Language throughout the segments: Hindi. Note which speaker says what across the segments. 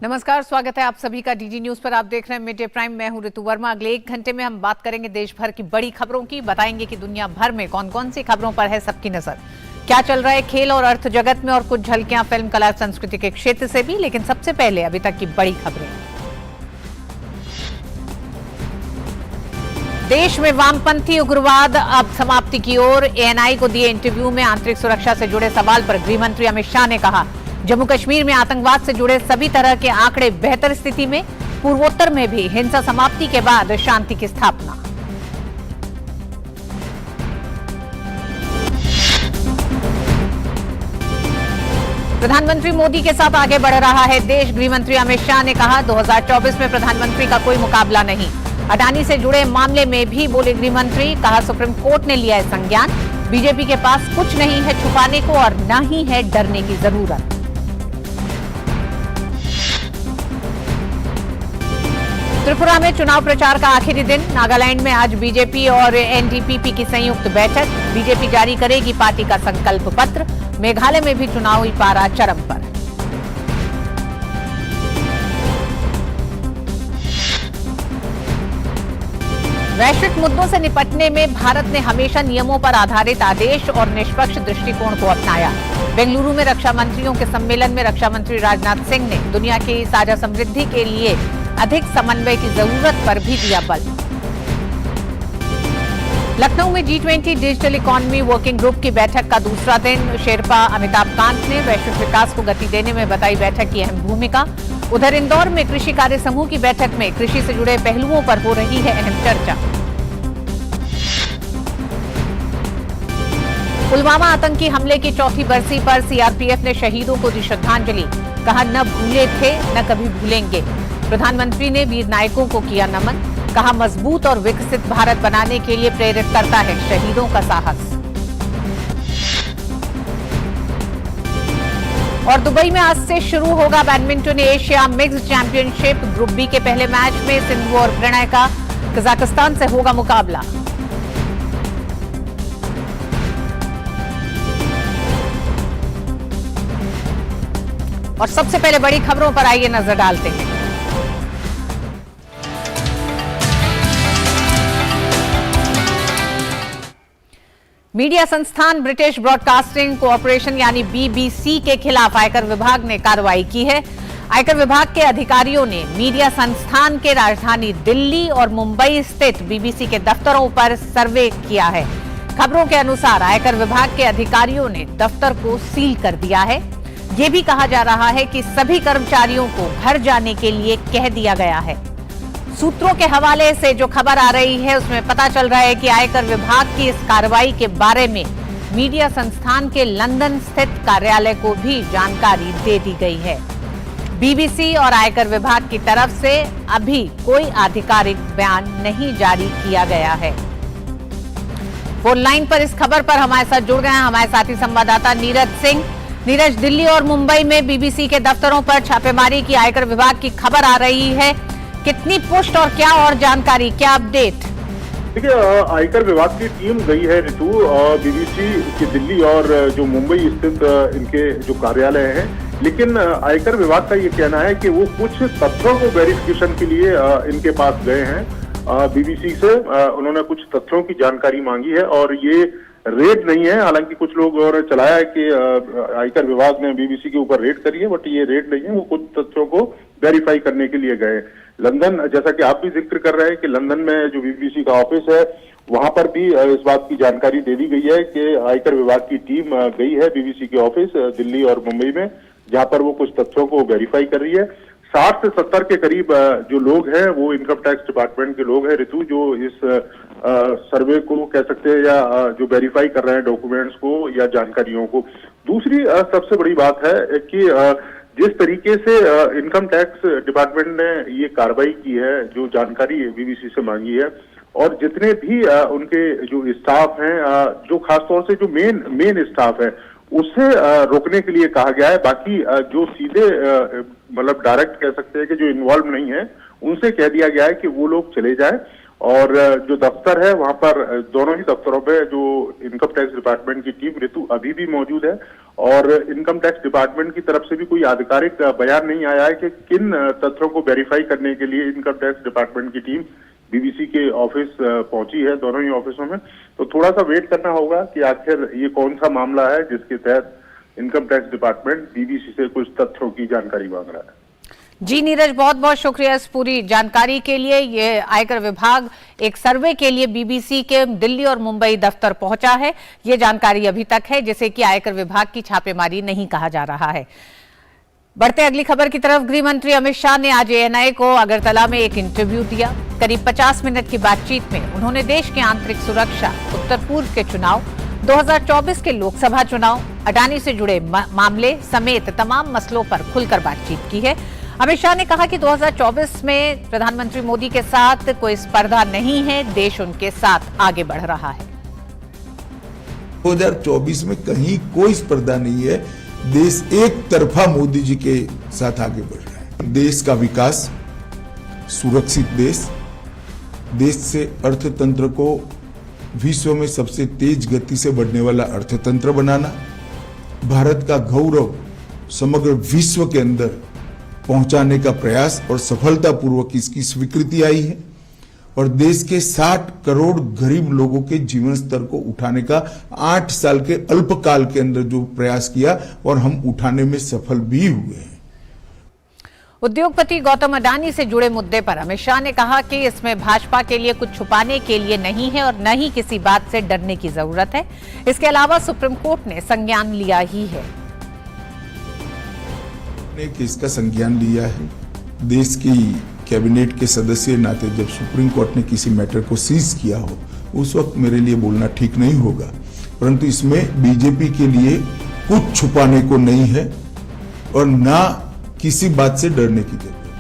Speaker 1: नमस्कार, स्वागत है आप सभी का डीडी न्यूज पर। आप देख रहे हैं मिड डे प्राइम। मैं हूं ऋतु वर्मा। अगले 1 घंटे में हम बात करेंगे देश भर की बड़ी खबरों की। बताएंगे कि दुनिया भर में कौन कौन सी खबरों पर है सबकी नजर, क्या चल रहा है खेल और अर्थ जगत में, और कुछ झलकियां फिल्म कला संस्कृति के क्षेत्र से भी। लेकिन सबसे पहले अभी तक की बड़ी खबरें। देश में वामपंथी उग्रवाद अब समाप्ति की ओर। एएनआई को दिए इंटरव्यू में आंतरिक सुरक्षा से जुड़े सवाल पर गृह मंत्री अमित शाह ने कहा, जम्मू कश्मीर में आतंकवाद से जुड़े सभी तरह के आंकड़े बेहतर स्थिति में। पूर्वोत्तर में भी हिंसा समाप्ति के बाद शांति की स्थापना। प्रधानमंत्री मोदी के साथ आगे बढ़ रहा है देश। गृह मंत्री अमित शाह ने कहा, 2024 में प्रधानमंत्री का कोई मुकाबला नहीं। अडानी से जुड़े मामले में भी बोले गृह मंत्री। कहा, सुप्रीम कोर्ट ने लिया है संज्ञान। बीजेपी के पास कुछ नहीं है छुपाने को और न ही है डरने की जरूरत। त्रिपुरा में चुनाव प्रचार का आखिरी दिन। नागालैंड में आज बीजेपी और एनडीपीपी की संयुक्त बैठक। बीजेपी जारी करेगी पार्टी का संकल्प पत्र। मेघालय में भी चुनावी पारा चरम पर। वैश्विक मुद्दों से निपटने में भारत ने हमेशा नियमों पर आधारित आदेश और निष्पक्ष दृष्टिकोण को अपनाया। बेंगलुरु में रक्षा मंत्रियों के सम्मेलन में रक्षा मंत्री राजनाथ सिंह ने दुनिया की साझा समृद्धि के लिए अधिक समन्वय की जरूरत पर भी दिया बल। लखनऊ में G20 digital economy working group की बैठक का दूसरा दिन। शेरपा अमिताभ कांत ने वैश्विक विकास को गति देने में बताई बैठक की अहम भूमिका। उधर इंदौर में कृषि कार्य समूह की बैठक में कृषि से जुड़े पहलुओं पर हो रही है अहम चर्चा। पुलवामा आतंकी हमले की चौथी बरसी पर सीआरपीएफ ने शहीदों को दी श्रद्धांजलि। कहा, न भूले थे न कभी भूलेंगे। प्रधानमंत्री ने वीर नायकों को किया नमन। कहा, मजबूत और विकसित भारत बनाने के लिए प्रेरित करता है शहीदों का साहस। और दुबई में आज से शुरू होगा badminton Asia mixed championship. Group B के पहले मैच में सिंधु और प्रणय का कजाकिस्तान से होगा मुकाबला। और सबसे पहले बड़ी खबरों पर आइए नजर डालते हैं। मीडिया संस्थान ब्रिटिश ब्रॉडकास्टिंग कॉरपोरेशन यानी बीबीसी के खिलाफ आयकर विभाग ने कार्रवाई की है। आयकर विभाग के अधिकारियों ने मीडिया संस्थान के राजधानी दिल्ली और मुंबई स्थित बीबीसी के दफ्तरों पर सर्वे किया है। खबरों के अनुसार आयकर विभाग के अधिकारियों ने दफ्तर को सील कर दिया है। ये भी कहा जा रहा है कि सभी कर्मचारियों को घर जाने के लिए कह दिया गया है। सूत्रों के हवाले से जो खबर आ रही है उसमें पता चल रहा है कि आयकर विभाग की इस कार्रवाई के बारे में मीडिया संस्थान के लंदन स्थित कार्यालय को भी जानकारी दे दी गई है। बीबीसी और आयकर विभाग की तरफ से अभी कोई आधिकारिक बयान नहीं जारी किया गया है। फोन लाइन पर इस खबर पर हमारे साथ जुड़ गए हैं हमारे साथी संवाददाता नीरज सिंह। नीरज, दिल्ली और मुंबई में बीबीसी के दफ्तरों पर छापेमारी की आयकर विभाग की खबर आ रही है। कितनी पुष्ट और क्या और जानकारी, क्या अपडेट?
Speaker 2: देखिए, आयकर विभाग की टीम गई है ऋतु बीबीसी की दिल्ली और जो मुंबई स्थित इनके जो कार्यालय हैं। लेकिन आयकर विभाग का ये कहना है कि वो कुछ तथ्यों को वेरिफिकेशन के लिए इनके पास गए हैं। बीबीसी से उन्होंने कुछ तथ्यों की जानकारी मांगी है और ये रेड नहीं है। हालांकि कुछ लोग और चलाया है कि आयकर विभाग ने बीबीसी के ऊपर रेड करी है, बट ये रेड नहीं है। वो कुछ तथ्यों को वेरीफाई करने के लिए गए लंदन। जैसा कि आप भी जिक्र कर रहे हैं कि लंदन में जो बीबीसी का ऑफिस है वहां पर भी इस बात की जानकारी दे दी गई है कि आयकर विभाग की टीम गई है बीबीसी के ऑफिस दिल्ली और मुंबई में, जहां पर वो कुछ तथ्यों को वेरीफाई कर रही है। 60 से 70 के करीब जो लोग हैं वो इनकम टैक्स डिपार्टमेंट के लोग हैं ऋतु, जो इस सर्वे को कह सकते हैं या जो वेरीफाई कर रहे हैं डॉक्यूमेंट्स को या जानकारियों को। दूसरी सबसे बड़ी बात है कि जिस तरीके से इनकम टैक्स डिपार्टमेंट ने ये कार्रवाई की है, जो जानकारी बीबीसी से मांगी है, और जितने भी उनके जो स्टाफ हैं, जो खासतौर से जो मेन स्टाफ है उससे रोकने के लिए कहा गया है। बाकी जो सीधे मतलब डायरेक्ट कह सकते हैं कि जो इन्वॉल्व नहीं है उनसे कह दिया गया है कि वो लोग चले जाएं और जो दफ्तर है वहां पर दोनों ही दफ्तरों पे जो इनकम टैक्स डिपार्टमेंट की टीम ऋतु अभी भी मौजूद है और इनकम टैक्स डिपार्टमेंट की तरफ से भी कोई आधिकारिक बयान नहीं आया है कि किन तथ्यों को वेरीफाई करने के लिए इनकम टैक्स डिपार्टमेंट की टीम बीबीसी के ऑफिस पहुंची है, दोनों ही ऑफिसों में। तो थोड़ा सा वेट करना होगा कि आखिर ये कौन सा मामला है जिसके तहत इनकम टैक्स डिपार्टमेंट बीबीसी से कुछ तथ्यों की जानकारी मांग रहा है।
Speaker 1: जी नीरज, बहुत बहुत शुक्रिया इस पूरी जानकारी के लिए। ये आयकर विभाग एक सर्वे के लिए बीबीसी के दिल्ली और मुंबई दफ्तर पहुंचा है, ये जानकारी अभी तक है, जिसे कि आयकर विभाग की छापेमारी नहीं कहा जा रहा है। बढ़ते अगली खबर की तरफ। गृह मंत्री अमित शाह ने आज एएनआई को अगरतला में एक इंटरव्यू दिया। करीब 50 मिनट की बातचीत में उन्होंने देश की आंतरिक सुरक्षा, उत्तर पूर्व के चुनाव, 2024 के लोकसभा चुनाव, अडानी से जुड़े मामले समेत तमाम मसलों पर खुलकर बातचीत की है। अमित शाह ने कहा कि 2024 में प्रधानमंत्री मोदी के साथ कोई स्पर्धा नहीं है, देश उनके साथ आगे बढ़ रहा है।
Speaker 3: 2024 में कहीं कोई स्पर्धा नहीं है, देश एक तरफा मोदी जी के साथ आगे बढ़ रहा है। देश का विकास, सुरक्षित देश से अर्थतंत्र को विश्व में सबसे तेज गति से बढ़ने वाला अर्थतंत्र बनाना, भारत का गौरव समग्र विश्व के अंदर पहुंचाने का प्रयास और सफलतापूर्वक इसकी स्वीकृति आई है और देश के 60 करोड़ गरीब लोगों के जीवन स्तर को उठाने का 8 साल के अल्पकाल के अंदर जो प्रयास किया और हम उठाने में सफल भी हुए हैं।
Speaker 1: उद्योगपति गौतम अडानी से जुड़े मुद्दे पर अमित शाह ने कहा कि इसमें भाजपा के लिए कुछ छुपाने के लिए नहीं है और न ही किसी बात से डरने की जरूरत है। इसके अलावा सुप्रीम कोर्ट ने संज्ञान लिया ही है।
Speaker 3: इसका संज्ञान लिया है। देश की कैबिनेट के सदस्य नाते जब सुप्रीम कोर्ट ने किसी मैटर को सीज किया हो उस वक्त मेरे लिए बोलना ठीक नहीं होगा, परंतु इसमें बीजेपी के लिए कुछ छुपाने को नहीं है और ना किसी बात से डरने की जरूरत है।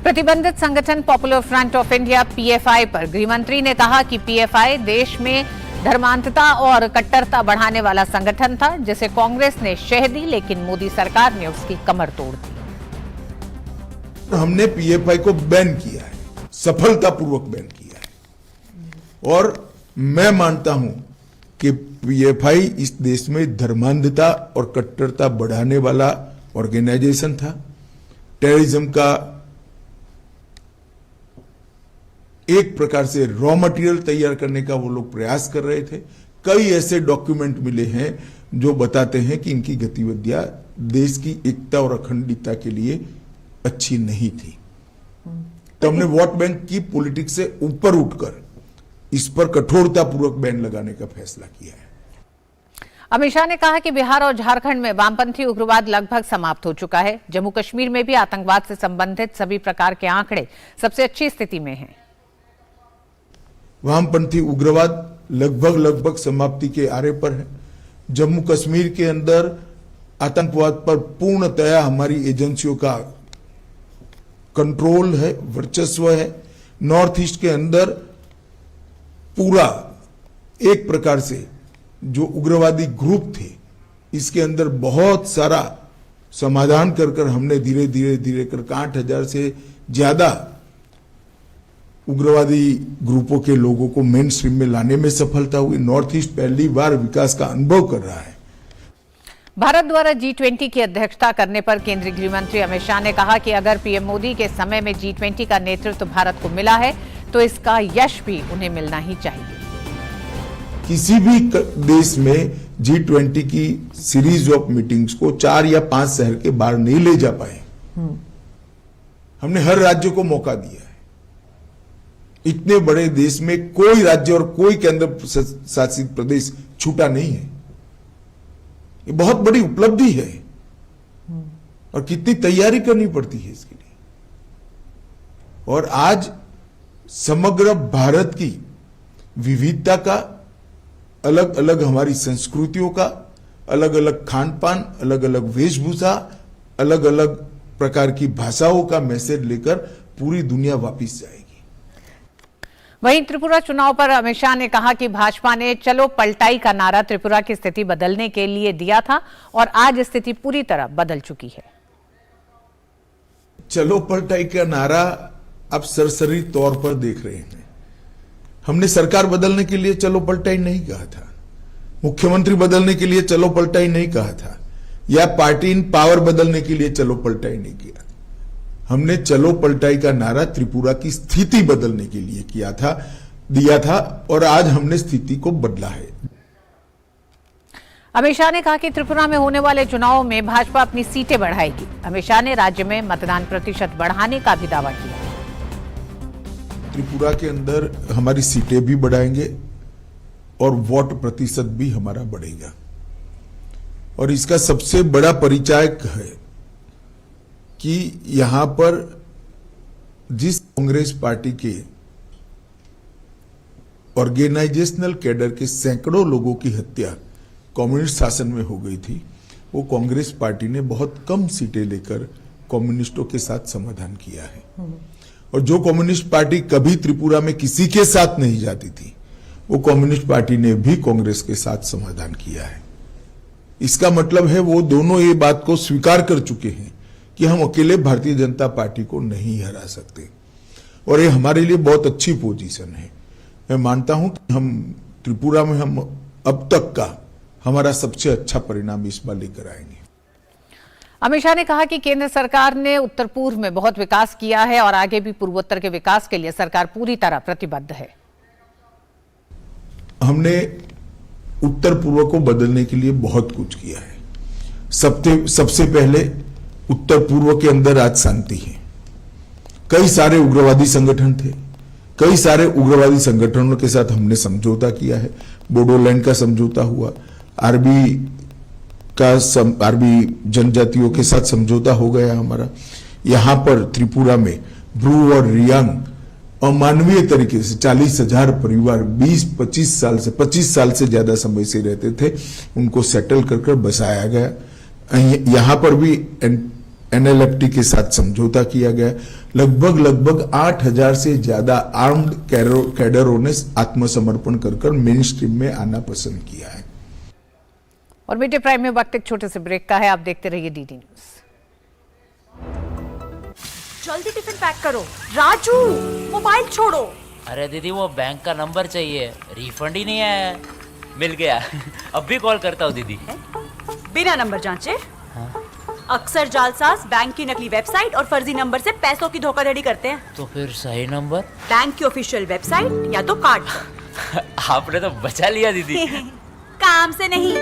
Speaker 1: प्रतिबंधित संगठन popular front of India PFI पर गृह मंत्री ने कहा कि पीएफआई देश में धर्मांधता और कट्टरता बढ़ाने वाला संगठन था, जिसे कांग्रेस ने शह दी, लेकिन मोदी सरकार ने उसकी कमर तोड़ दी।
Speaker 3: हमने पीएफआई को बैन किया है, सफलतापूर्वक बैन किया है और मैं मानता हूं कि पीएफआई इस देश में धर्मांधता और कट्टरता बढ़ाने वाला ऑर्गेनाइजेशन था। टेररिज्म का एक प्रकार से रॉ मटेरियल तैयार करने का वो लोग प्रयास कर रहे थे। कई ऐसे डॉक्यूमेंट मिले हैं जो बताते हैं कि इनकी गतिविधियां देश की एकता और अखंडता के लिए अच्छी नहीं थी। तो हमने वोट बैंक की पॉलिटिक्स से ऊपर उठकर इस पर कठोरतापूर्वक बैन लगाने का फैसला किया है।
Speaker 1: अमित शाह ने कहा कि बिहार और झारखंड में वामपंथी उग्रवाद लगभग समाप्त हो चुका है। जम्मू कश्मीर में भी आतंकवाद से संबंधित सभी प्रकार के आंकड़े सबसे अच्छी स्थिति में हैं।
Speaker 3: वामपंथी उग्रवाद लगभग समाप्ति के आरे पर है। जम्मू कश्मीर के अंदर आतंकवाद पर पूर्णतया हमारी एजेंसियों का कंट्रोल है, वर्चस्व है। नॉर्थ ईस्ट के अंदर पूरा एक प्रकार से जो उग्रवादी ग्रुप थे इसके अंदर बहुत सारा समाधान कर हमने धीरे धीरे कर 8,000 से ज्यादा उग्रवादी ग्रुपों के लोगों को मेन स्ट्रीम में लाने में सफलता हुई। नॉर्थ ईस्ट पहली बार विकास का अनुभव कर रहा है।
Speaker 1: भारत द्वारा G20 की अध्यक्षता करने पर केंद्रीय गृह मंत्री अमित शाह ने कहा कि अगर पीएम मोदी के समय में G20 का नेतृत्व भारत को मिला है तो इसका यश भी उन्हें मिलना ही चाहिए।
Speaker 3: किसी भी देश में G20 की सीरीज ऑफ मीटिंग्स को 4 या 5 शहर के बाहर नहीं ले जा पाए। हमने हर राज्य को मौका दिया है। इतने बड़े देश में कोई राज्य और कोई केंद्र शासित प्रदेश छूटा नहीं है। ये बहुत बड़ी उपलब्धि है और कितनी तैयारी करनी पड़ती है इसके लिए। और आज समग्र भारत की विविधता का, अलग अलग हमारी संस्कृतियों का, अलग अलग खान पान, अलग अलग वेशभूषा, अलग अलग प्रकार की भाषाओं का मैसेज लेकर पूरी दुनिया वापिस जाएगी।
Speaker 1: वहीं त्रिपुरा चुनाव पर अमित शाह ने कहा कि भाजपा ने चलो पलटाई का नारा त्रिपुरा की स्थिति बदलने के लिए दिया था और आज स्थिति पूरी तरह बदल चुकी है।
Speaker 3: चलो पलटाई का नारा आप सरसरी तौर पर देख रहे हैं। हमने सरकार बदलने के लिए चलो पलटा ही नहीं कहा था, मुख्यमंत्री बदलने के लिए चलो पलटा ही नहीं कहा था, या पार्टी इन पावर बदलने के लिए चलो पलटा ही नहीं किया। हमने चलो पलटाई का नारा त्रिपुरा की स्थिति बदलने के लिए दिया था और आज हमने स्थिति को बदला है।
Speaker 1: अमित शाह ने कहा कि त्रिपुरा में होने वाले चुनाव में भाजपा अपनी सीटें बढ़ाएगी। अमित शाह ने राज्य में मतदान प्रतिशत बढ़ाने का भी दावा किया।
Speaker 3: त्रिपुरा के अंदर हमारी सीटें भी बढ़ाएंगे और वोट प्रतिशत भी हमारा बढ़ेगा। और इसका सबसे बड़ा परिचायक है कि यहां पर जिस कांग्रेस पार्टी के ऑर्गेनाइजेशनल कैडर के सैकड़ों लोगों की हत्या कम्युनिस्ट शासन में हो गई थी, वो कांग्रेस पार्टी ने बहुत कम सीटें लेकर कम्युनिस्टों के साथ समाधान किया है। और जो कम्युनिस्ट पार्टी कभी त्रिपुरा में किसी के साथ नहीं जाती थी, वो कम्युनिस्ट पार्टी ने भी कांग्रेस के साथ समाधान किया है। इसका मतलब है वो दोनों ये बात को स्वीकार कर चुके हैं कि हम अकेले भारतीय जनता पार्टी को नहीं हरा सकते, और ये हमारे लिए बहुत अच्छी पोजीशन है। मैं मानता हूं कि हम त्रिपुरा में हम अब तक का हमारा सबसे अच्छा परिणाम इस बार लेकर आएंगे।
Speaker 1: अमित शाह ने कहा कि केंद्र सरकार ने उत्तर पूर्व में बहुत विकास किया है और आगे भी पूर्वोत्तर के विकास के लिए सरकार पूरी तरह प्रतिबद्ध है।
Speaker 3: हमने उत्तर पूर्व को बदलने के लिए बहुत कुछ किया है। सबसे पहले उत्तर पूर्व के अंदर आज शांति है। कई सारे उग्रवादी संगठन थे, कई सारे उग्रवादी संगठनों के साथ हमने समझौता किया है। बोडोलैंड का समझौता हुआ, आरबी जनजातियों के साथ समझौता हो गया हमारा। यहां पर त्रिपुरा में ब्रू और रियांग अमानवीय तरीके से 40,000 परिवार 25 साल से ज्यादा समय से रहते थे, उनको सेटल कर बसाया गया। यहां पर भी एनएलएफटी के साथ समझौता किया गया। लगभग 8,000 से ज्यादा आर्म्ड कैडरों ने आत्मसमर्पण कर मेन स्ट्रीम में आना पसंद किया है।
Speaker 1: और मीडिया प्राइम में वक्त एक छोटे से ब्रेक का है, आप देखते रहिए डीडी न्यूज।
Speaker 4: जल्दी टिफिन पैक करो। राजू, मोबाइल छोड़ो।
Speaker 5: अरे दीदी वो बैंक का नंबर चाहिए, रिफंड ही नहीं आया है। मिल गया अब भी कॉल करता हूँ दीदी।
Speaker 4: बिना नंबर जांचे? हाँ? अक्सर जालसाज बैंक की नकली वेबसाइट और फर्जी नंबर से पैसों की धोखाधड़ी करते हैं।
Speaker 5: तो फिर सही नंबर?
Speaker 4: बैंक की ऑफिशियल वेबसाइट या तो कार्ड।
Speaker 5: आपने तो बचा लिया दीदी।
Speaker 4: काम से नहीं।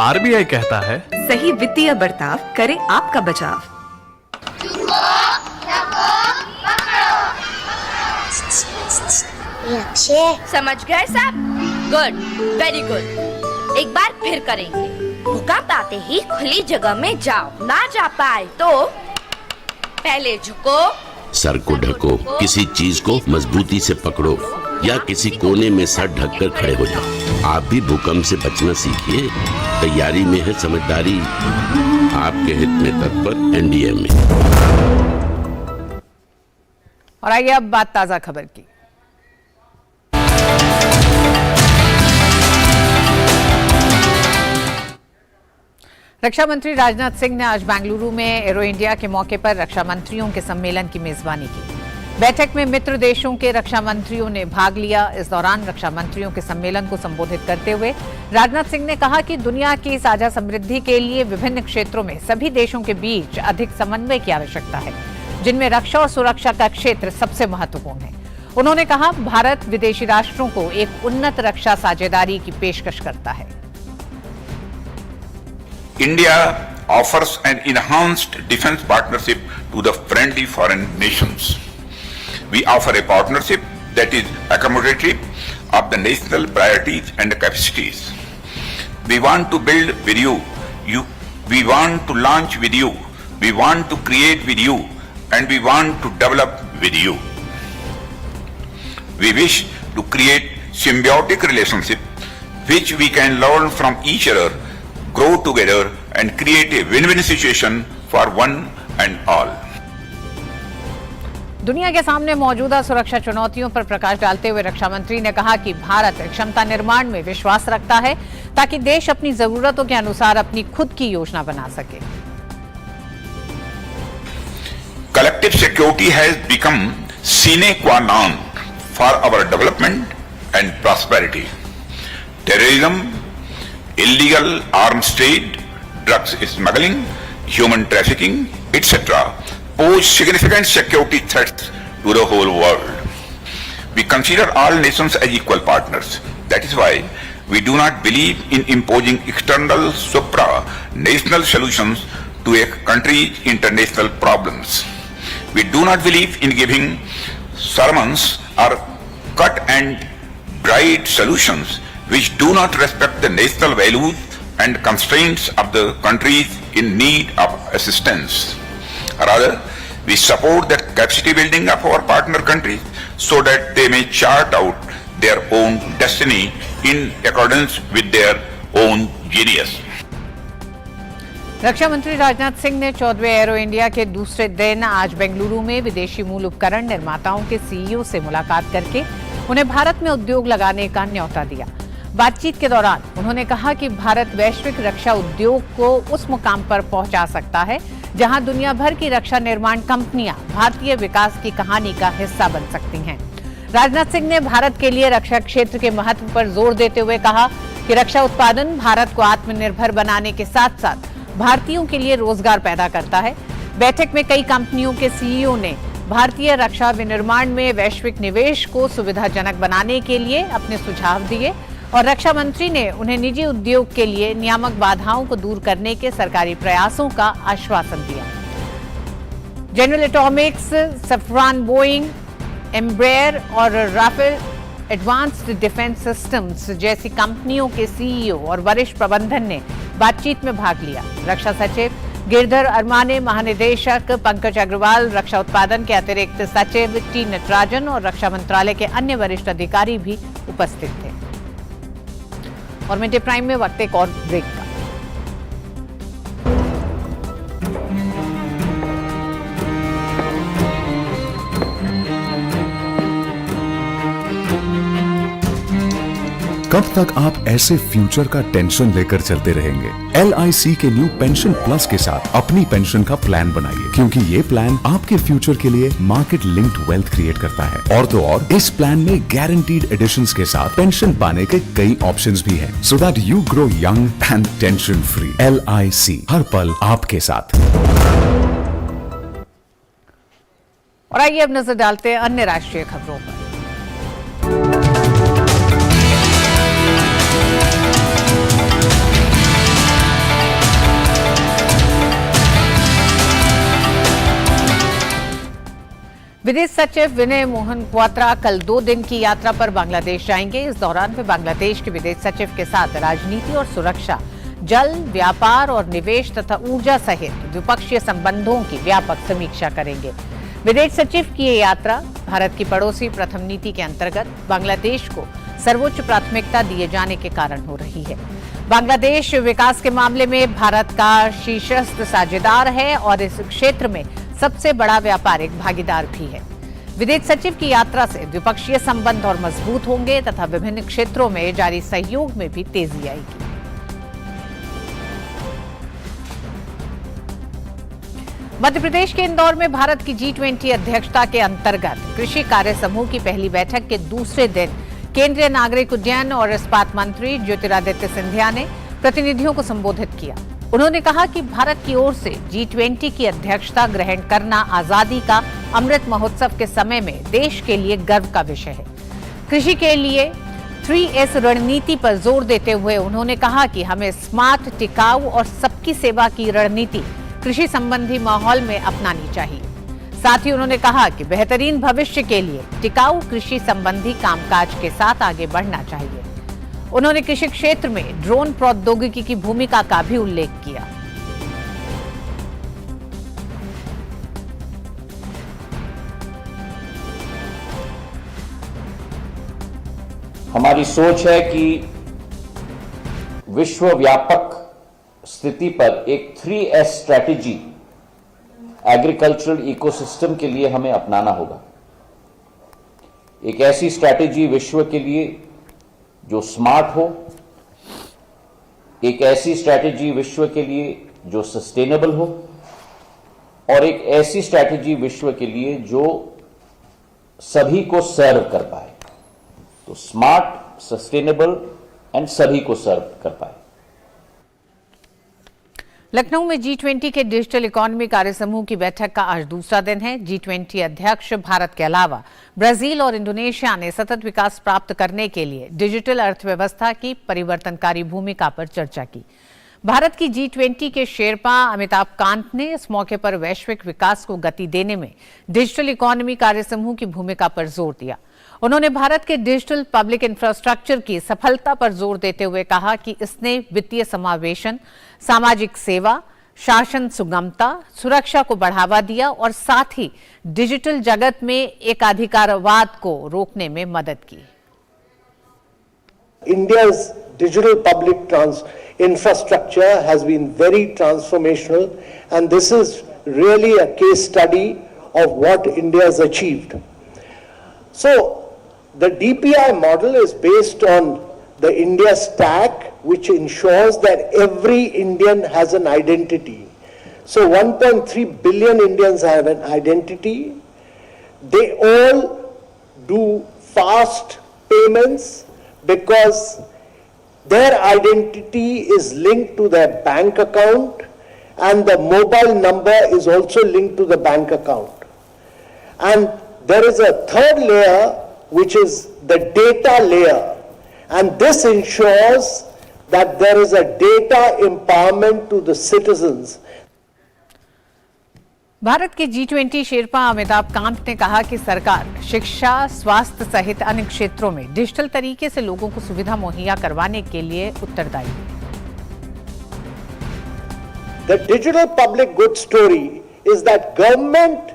Speaker 6: आरबीआई कहता है
Speaker 7: सही वित्तीय बर्ताव करे आपका बचाव।
Speaker 8: समझ गए सब? Good, very good. एक बार फिर करेंगे। भूकंप आते ही खुली जगह में जाओ, ना जा पाए तो पहले झुको,
Speaker 9: सर को ढको, किसी चीज को मजबूती से पकड़ो या किसी कोने में सर ढककर खड़े हो जाओ। आप भी भूकंप से बचना सीखिए। तैयारी में है समझदारी। आपके हित में तत्पर एनडीए में।
Speaker 1: और आइए अब बात ताजा खबर की। रक्षा मंत्री राजनाथ सिंह ने आज बेंगलुरु में एरो इंडिया के मौके पर रक्षा मंत्रियों के सम्मेलन की मेजबानी की। बैठक में मित्र देशों के रक्षा मंत्रियों ने भाग लिया। इस दौरान रक्षा मंत्रियों के सम्मेलन को संबोधित करते हुए राजनाथ सिंह ने कहा कि दुनिया की साझा समृद्धि के लिए विभिन्न क्षेत्रों में सभी देशों के बीच अधिक समन्वय की आवश्यकता है, जिनमें रक्षा और सुरक्षा का क्षेत्र सबसे महत्वपूर्ण है। उन्होंने कहा, भारत विदेशी राष्ट्रों को एक उन्नत रक्षा साझेदारी की पेशकश करता है।
Speaker 10: India offers an enhanced defense partnership to the friendly foreign nations. We offer a partnership that is accommodative of the national priorities and capacities. We want to build with you. We want to launch with you. We want to create with you, and we want to develop with you. We wish to create symbiotic relationship which we can learn from each other, grow together and create a win-win situation for one and all.
Speaker 1: दुनिया के सामने मौजूदा सुरक्षा चुनौतियों पर प्रकाश डालते हुए रक्षा मंत्री ने कहा कि भारत क्षमता निर्माण में विश्वास रखता है ताकि देश अपनी जरूरतों के अनुसार अपनी खुद की योजना बना सके।
Speaker 10: collective security has become sine qua non for our development and prosperity. Terrorism, illegal arms trade, drugs smuggling, human trafficking, etc. pose significant security threats to the whole world. We consider all nations as equal partners. That is why we do not believe in imposing external supra-national solutions to a country's international problems. We do not believe in giving sermons or cut and dried solutions which do not respect the national values and constraints of the countries in need of assistance. Rather, we support the capacity building of our partner countries so that they may chart out their own destiny in accordance with their own genius.
Speaker 1: रक्षा मंत्री राजनाथ सिंह ने 14वें एरो इंडिया के दूसरे दिन आज बेंगलुरु में विदेशी मूल उपकरण निर्माताओं के सीईओ से मुलाकात करके उन्हें भारत में उद्योग लगाने का न्यौता दिया। बातचीत के दौरान उन्होंने कहा कि भारत वैश्विक रक्षा उद्योग को उस मुकाम पर पहुंचा सकता है जहां दुनिया भर की रक्षा निर्माण कंपनियां भारतीय विकास की कहानी का हिस्सा बन सकती हैं। राजनाथ सिंह ने भारत के लिए रक्षा क्षेत्र के महत्व पर जोर देते हुए कहा कि रक्षा उत्पादन भारत को आत्मनिर्भर बनाने के साथ साथ भारतीयों के लिए रोजगार पैदा करता है। बैठक में कई कंपनियों के सीईओ ने भारतीय रक्षा विनिर्माण में वैश्विक निवेश को सुविधाजनक बनाने के लिए अपने सुझाव दिए और रक्षा मंत्री ने उन्हें निजी उद्योग के लिए नियामक बाधाओं को दूर करने के सरकारी प्रयासों का आश्वासन दिया। जनरल एटॉमिक्स, सफ्रान बोइंग, एम्ब्रेयर और राफेल एडवांस्ड डिफेंस सिस्टम्स जैसी कंपनियों के सीईओ और वरिष्ठ प्रबंधन ने बातचीत में भाग लिया। रक्षा सचिव गिरधर अरमाने, महानिदेशक पंकज अग्रवाल, रक्षा उत्पादन के अतिरिक्त सचिव टी नटराजन और रक्षा मंत्रालय के अन्य वरिष्ठ अधिकारी भी उपस्थित थे। और मिड डे प्राइम में वक्त एक और ब्रेक का।
Speaker 6: कब तक आप ऐसे फ्यूचर का टेंशन लेकर चलते रहेंगे? LIC के न्यू पेंशन प्लस के साथ अपनी पेंशन का प्लान बनाइए, क्योंकि ये प्लान आपके फ्यूचर के लिए मार्केट लिंक्ड वेल्थ क्रिएट करता है। और तो और इस प्लान में गारंटीड एडिशंस के साथ पेंशन पाने के कई ऑप्शंस भी हैं, so that you grow young and tension free. LIC, हर पल आपके साथ।
Speaker 1: और आइए अब नजर डालते हैं अन्य राष्ट्रीय खबरों पर। विदेश सचिव विनय मोहन क्वात्रा कल 2 दिन की यात्रा पर बांग्लादेश जाएंगे। इस दौरान वे बांग्लादेश के विदेश सचिव के साथ राजनीति और सुरक्षा, जल, व्यापार और निवेश तथा ऊर्जा सहित द्विपक्षीय संबंधों की व्यापक समीक्षा करेंगे। विदेश सचिव की ये यात्रा भारत की पड़ोसी प्रथम नीति के अंतर्गत बांग्लादेश को सर्वोच्च प्राथमिकता दिए जाने के कारण हो रही है। बांग्लादेश विकास के मामले में भारत का शीर्षस्थ साझेदार है और इस क्षेत्र में सबसे बड़ा व्यापारिक भागीदार भी है। विदेश सचिव की यात्रा से द्विपक्षीय संबंध और मजबूत होंगे तथा विभिन्न क्षेत्रों में जारी सहयोग में भी तेजी आएगी। मध्य प्रदेश के इंदौर में भारत की G20 अध्यक्षता के अंतर्गत कृषि कार्य समूह की पहली बैठक के दूसरे दिन केंद्रीय नागरिक उड्डयन और इस्पात मंत्री ज्योतिरादित्य सिंधिया ने प्रतिनिधियों को संबोधित किया। उन्होंने कहा कि भारत की ओर से G20 की अध्यक्षता ग्रहण करना आजादी का अमृत महोत्सव के समय में देश के लिए गर्व का विषय है। कृषि के लिए 3S रणनीति पर जोर देते हुए उन्होंने कहा कि हमें स्मार्ट, टिकाऊ और सबकी सेवा की रणनीति कृषि संबंधी माहौल में अपनानी चाहिए। साथ ही उन्होंने कहा कि बेहतरीन भविष्य के लिए टिकाऊ कृषि संबंधी कामकाज के साथ आगे बढ़ना चाहिए। उन्होंने कृषि क्षेत्र में ड्रोन प्रौद्योगिकी की भूमिका का भी उल्लेख किया।
Speaker 11: हमारी सोच है कि विश्व व्यापक स्थिति पर एक 3S स्ट्रैटेजी एग्रीकल्चरल इकोसिस्टम के लिए हमें अपनाना होगा। एक ऐसी स्ट्रैटेजी विश्व के लिए जो स्मार्ट हो, एक ऐसी स्ट्रैटेजी विश्व के लिए जो सस्टेनेबल हो और एक ऐसी स्ट्रैटेजी विश्व के लिए जो सभी को सर्व कर पाए। तो स्मार्ट, सस्टेनेबल एंड सभी को सर्व कर पाए।
Speaker 1: लखनऊ में G20 के डिजिटल इकोनॉमी कार्य समूह की बैठक का आज दूसरा दिन है। G20 अध्यक्ष भारत के अलावा ब्राजील और इंडोनेशिया ने सतत विकास प्राप्त करने के लिए डिजिटल अर्थव्यवस्था की परिवर्तनकारी भूमिका पर चर्चा की। भारत की G20 के शेरपा अमिताभ कांत ने इस मौके पर वैश्विक विकास को गति देने में डिजिटल इकोनॉमी कार्य समूह की भूमिका पर जोर दिया। उन्होंने भारत के डिजिटल पब्लिक इंफ्रास्ट्रक्चर की सफलता पर जोर देते हुए कहा कि इसने वित्तीय समावेशन, सामाजिक सेवा, शासन सुगमता, सुरक्षा को बढ़ावा दिया और साथ ही डिजिटल जगत में एकाधिकारवाद को रोकने में मदद की।
Speaker 12: India's digital public infrastructure has been very transformational, and this is really a case study of what India has achieved. So, the DPI model is based on the India stack, which ensures that every Indian has an identity. So 1.3 billion Indians have an identity. They all do fast payments because their identity is linked to their bank account, and the mobile number is also linked to the bank account. And there is a third layer, which is the data layer, and this ensures that there is a data empowerment to the citizens.
Speaker 1: Bharat के G20 शेरपा अमिताभ कांत ने कहा कि सरकार शिक्षा, स्वास्थ्य सहित अन्य क्षेत्रों में डिजिटल तरीके से लोगों को सुविधा मुहैया करवाने के लिए उत्तरदायी है।
Speaker 12: The digital public good story is that government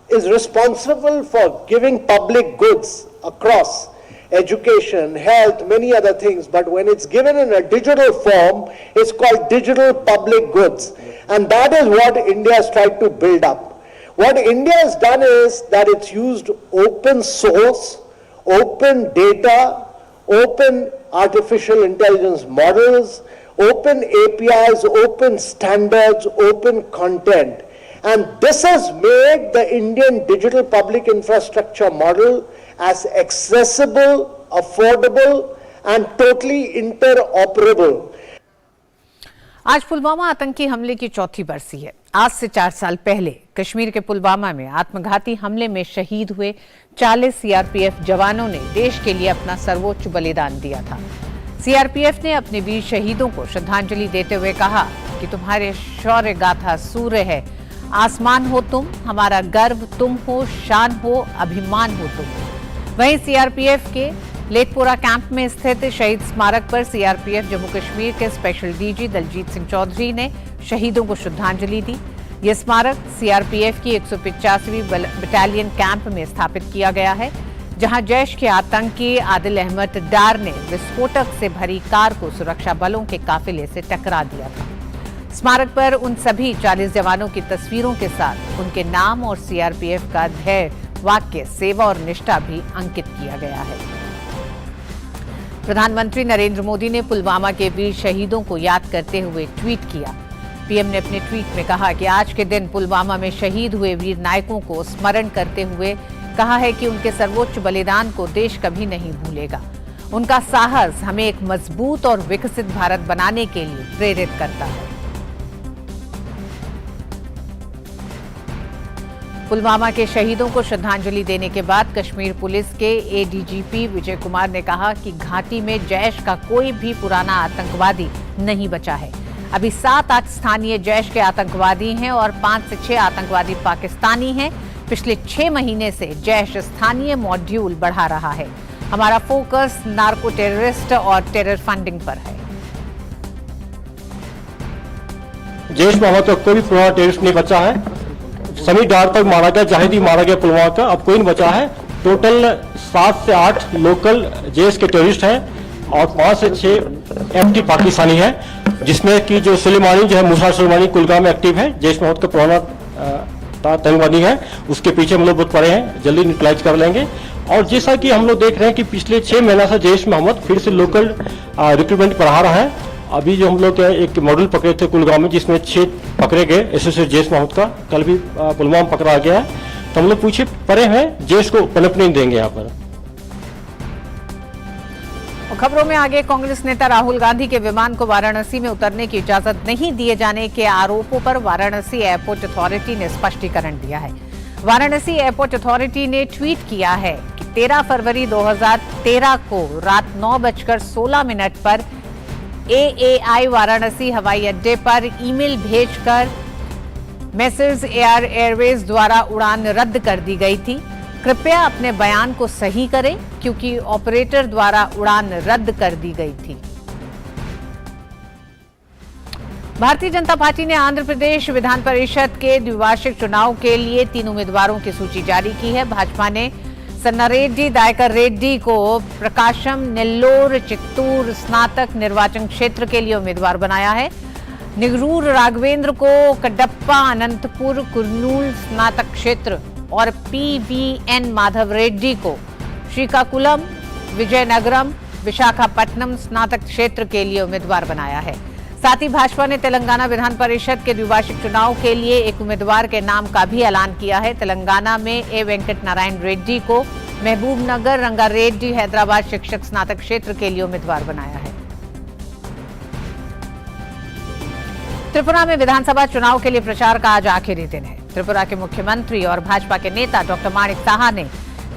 Speaker 12: is responsible for giving public goods across education, health, many other things, but when it's given in a digital form, it's called digital public goods, and that is what India has tried to build up. What India has done is that it's used open source, open data, open artificial intelligence models, open APIs, open standards, open content, and this has made the Indian digital public infrastructure model as accessible, affordable and totally interoperable.
Speaker 1: आज पुलवामा आतंकी हमले की चौथी बरसी है। आज से 4 साल पहले कश्मीर के पुलवामा में आत्मघाती हमले में शहीद हुए 40 सीआरपीएफ जवानों ने देश के लिए अपना सर्वोच्च बलिदान दिया था। सीआरपीएफ ने अपने वीर शहीदों को श्रद्धांजलि देते हुए कहा कि तुम्हारे शौर्य गाथा सूर्य है, आसमान हो तुम, हमारा गर्व तुम हो, शान हो, अभिमान हो तुम। वहीं सीआरपीएफ के लेटपोरा कैंप में स्थित शहीद स्मारक पर सीआरपीएफ जम्मू कश्मीर के स्पेशल डीजी दलजीत सिंह चौधरी ने शहीदों को श्रद्धांजलि दी। यह स्मारक सीआरपीएफ की 185वीं बटालियन कैंप में स्थापित किया गया है, जहां जैश के आतंकी आदिल अहमद डार ने विस्फोटक से भरी कार को सुरक्षा बलों के काफिले से टकरा दिया था। स्मारक पर उन सभी 40 जवानों की तस्वीरों के साथ उनके नाम और सीआरपीएफ का धैर्य, वाक्य, सेवा और निष्ठा भी अंकित किया गया है। प्रधानमंत्री नरेंद्र मोदी ने पुलवामा के वीर शहीदों को याद करते हुए ट्वीट किया। पीएम ने अपने ट्वीट में कहा कि आज के दिन पुलवामा में शहीद हुए वीर नायकों को स्मरण करते हुए कहा है कि उनके सर्वोच्च बलिदान को देश कभी नहीं भूलेगा। उनका साहस हमें एक मजबूत और विकसित भारत बनाने के लिए प्रेरित करता है। पुलवामा के शहीदों को श्रद्धांजलि देने के बाद कश्मीर पुलिस के एडीजीपी विजय कुमार ने कहा कि घाटी में जैश का कोई भी पुराना आतंकवादी नहीं बचा है। अभी 7-8 स्थानीय जैश के आतंकवादी हैं और 5 से 6 आतंकवादी पाकिस्तानी हैं। पिछले 6 महीने से जैश स्थानीय मॉड्यूल बढ़ा रहा है। हमारा फोकस नार्को टेररिस्ट और टेरर फंडिंग पर है।
Speaker 13: जैश में तो कोई भी पुराना टेररिस्ट नहीं बचा है। सभी डार तक मारा गया, जाहिदी मारा गया पुलवामा का, अब कोई नहीं बचा है। टोटल 7 से 8 लोकल जैश के टेररिस्ट हैं और 5 से 6 एमटी पाकिस्तानी हैं, जिसमें कि जो सुलेमानी जो है, मूसा सुलेमानी कुलगाम में एक्टिव है, जैश मोहम्मद का पुराना आतंकवादी है, उसके पीछे हम लोग बहुत पड़े हैं, जल्दी न्यूट्रलाइज कर लेंगे। और जैसा कि हम लोग देख रहे हैं कि पिछले 6 महीना से जैश मोहम्मद फिर से लोकल रिक्रूटमेंट बढ़ा रहा है अभी जो हम लोग एक मॉडल पकड़े थे कुलगांव में, जिसमें 6 पकड़े गए एसोसिएट जैश मोहम्मद का, कल भी पुलवामा में पकड़ा गया है। तो हम लोग पूछे परे हैं, जैश को पनप नहीं देंगे यहाँ पर।
Speaker 1: खबरों में आगे, कांग्रेस नेता राहुल गांधी के विमान को वाराणसी में उतरने की इजाजत नहीं दिए जाने के आरोपों पर वाराणसी एयरपोर्ट अथॉरिटी ने स्पष्टीकरण दिया है। वाराणसी एयरपोर्ट अथॉरिटी ने ट्वीट किया है कि 13 फरवरी 2013 को रात 9:16 पर AAI वाराणसी हवाई अड्डे पर ईमेल भेजकर मेसर्स एयर एयरवेज द्वारा उड़ान रद्द कर दी गई थी। कृपया अपने बयान को सही करें क्योंकि ऑपरेटर द्वारा उड़ान रद्द कर दी गई थी। भारतीय जनता पार्टी ने आंध्र प्रदेश विधान परिषद के द्विवार्षिक चुनाव के लिए 3 उम्मीदवारों की सूची जारी की है। भाजपा ने सन्नारेड्डी दायकर रेड्डी को प्रकाशम, नेल्लोर, चित्तूर स्नातक निर्वाचन क्षेत्र के लिए उम्मीदवार बनाया है। निगरूर राघवेंद्र को कडप्पा, अनंतपुर, कुर्नूल स्नातक क्षेत्र और PVN माधव रेड्डी को श्रीकाकुलम, विजयनगरम, विशाखापट्टनम स्नातक क्षेत्र के लिए उम्मीदवार बनाया है। साथ ही भाजपा ने तेलंगाना विधान परिषद के द्विवार्षिक चुनाव के लिए एक उम्मीदवार के नाम का भी ऐलान किया है। तेलंगाना में A वेंकट नारायण रेड्डी को महबूब नगर, रंगारेड्डी, हैदराबाद शिक्षक स्नातक क्षेत्र के लिए उम्मीदवार बनाया है। त्रिपुरा में विधानसभा चुनाव के लिए प्रचार का आज आखिरी दिन है। त्रिपुरा के मुख्यमंत्री और भाजपा के नेता डॉक्टर माणिक साहा ने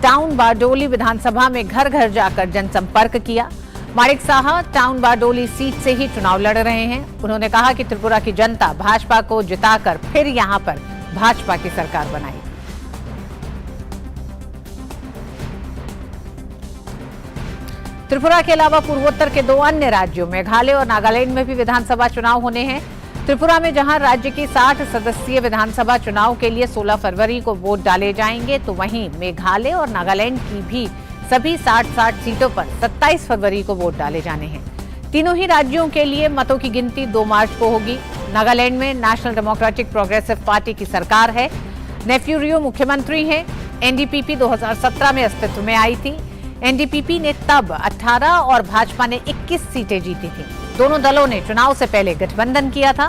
Speaker 1: टाउन बारडोली विधानसभा में घर घर जाकर जनसंपर्क किया। माणिक साहा टाउन बारडोली सीट से ही चुनाव लड़ रहे हैं। उन्होंने कहा कि त्रिपुरा की जनता भाजपा को जिताकर फिर यहां पर भाजपा की सरकार बनाएगी। त्रिपुरा के अलावा पूर्वोत्तर के 2 अन्य राज्यों मेघालय और नागालैंड में भी विधानसभा चुनाव होने हैं। त्रिपुरा में जहां राज्य की 60 सदस्यीय विधानसभा चुनाव के लिए 16 फरवरी को वोट डाले जाएंगे, तो वहीं मेघालय और नागालैंड की भी सभी 60 सीटों पर 27 फरवरी को वोट डाले जाने हैं। तीनों ही राज्यों के लिए मतों की गिनती 2 मार्च को होगी। नागालैंड में नेशनल डेमोक्रेटिक प्रोग्रेसिव पार्टी की सरकार है। नेफ्यू रियो मुख्यमंत्री हैं। NDPP 2017 में अस्तित्व में आई थी। NDPP ने तब 18 और भाजपा ने 21 सीटें जीती थी। दोनों दलों ने चुनाव से पहले गठबंधन किया था।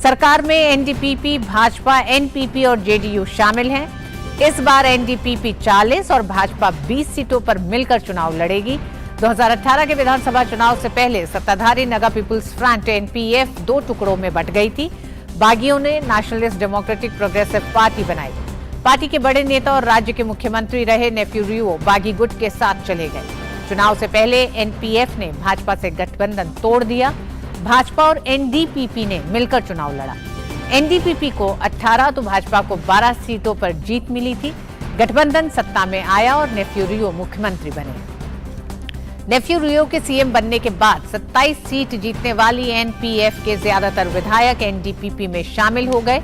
Speaker 1: सरकार में NDPP, भाजपा, NPP और JDU शामिल हैं। इस बार NDPP 40 और भाजपा 20 सीटों पर मिलकर चुनाव लड़ेगी। 2018 के विधानसभा चुनाव से पहले सत्ताधारी नगा पीपुल्स फ्रंट NPF 2 टुकड़ों में बंट गई थी। बागियों ने नेशनलिस्ट डेमोक्रेटिक प्रोग्रेसिव पार्टी बनाई। पार्टी के बड़े नेता और राज्य के मुख्यमंत्री रहे नेफ्यू रियो बागी गुट के साथ चले गए। चुनाव से पहले NPF ने भाजपा से गठबंधन तोड़ दिया। भाजपा और NDPP ने मिलकर चुनाव लड़ा। NDPP को 18 तो भाजपा को 12 सीटों पर जीत मिली थी। गठबंधन सत्ता में आया और नेफ्यू रियो मुख्यमंत्री बने। नेफ्यू रियो के CM बनने के बाद 27 सीट जीतने वाली NPF के ज्यादातर विधायक NDPP में शामिल हो गए।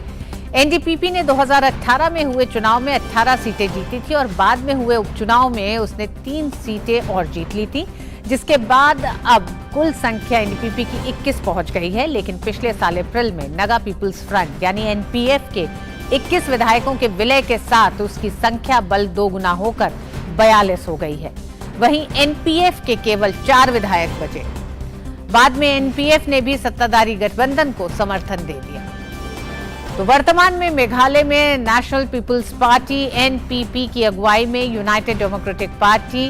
Speaker 1: NDPP ने 2018 में हुए चुनाव में 18 सीटें जीती थी और बाद में हुए उपचुनाव में उसने 3 सीटें और जीत ली थी, जिसके बाद अब कुल संख्या NDPP की 21 पहुंच गई है। लेकिन पिछले साल अप्रैल में नगा पीपुल्स फ्रंट यानी NPF के 21 विधायकों के विलय के साथ उसकी संख्या बल 2 गुना होकर 42 हो गई है। वहीं NPF के केवल 4 विधायक बचे। बाद में NPF ने भी सत्ताधारी गठबंधन को समर्थन दे दिया। तो वर्तमान में मेघालय में नेशनल पीपुल्स पार्टी NPP की अगुवाई में यूनाइटेड डेमोक्रेटिक पार्टी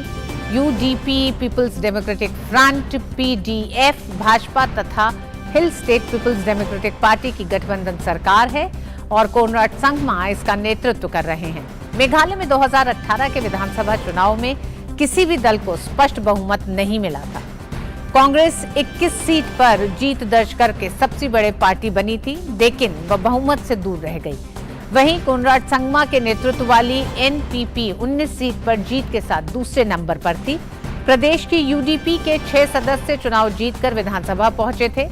Speaker 1: UDP, पीपुल्स डेमोक्रेटिक फ्रंट PDF, भाजपा तथा हिल स्टेट पीपुल्स डेमोक्रेटिक पार्टी की गठबंधन सरकार है और कोनराड संगमा इसका नेतृत्व कर रहे हैं। मेघालय में 2018 के विधानसभा चुनाव में किसी भी दल को स्पष्ट बहुमत नहीं मिला था। कांग्रेस 21 सीट पर जीत दर्ज करके सबसे बड़े पार्टी बनी थी, लेकिन वह बहुमत से दूर रह गई। वहीं कोनराड संगमा के नेतृत्व वाली NPP 19 सीट पर जीत के साथ दूसरे नंबर पर थी। प्रदेश की UDP के 6 सदस्य चुनाव जीतकर विधानसभा पहुंचे थे।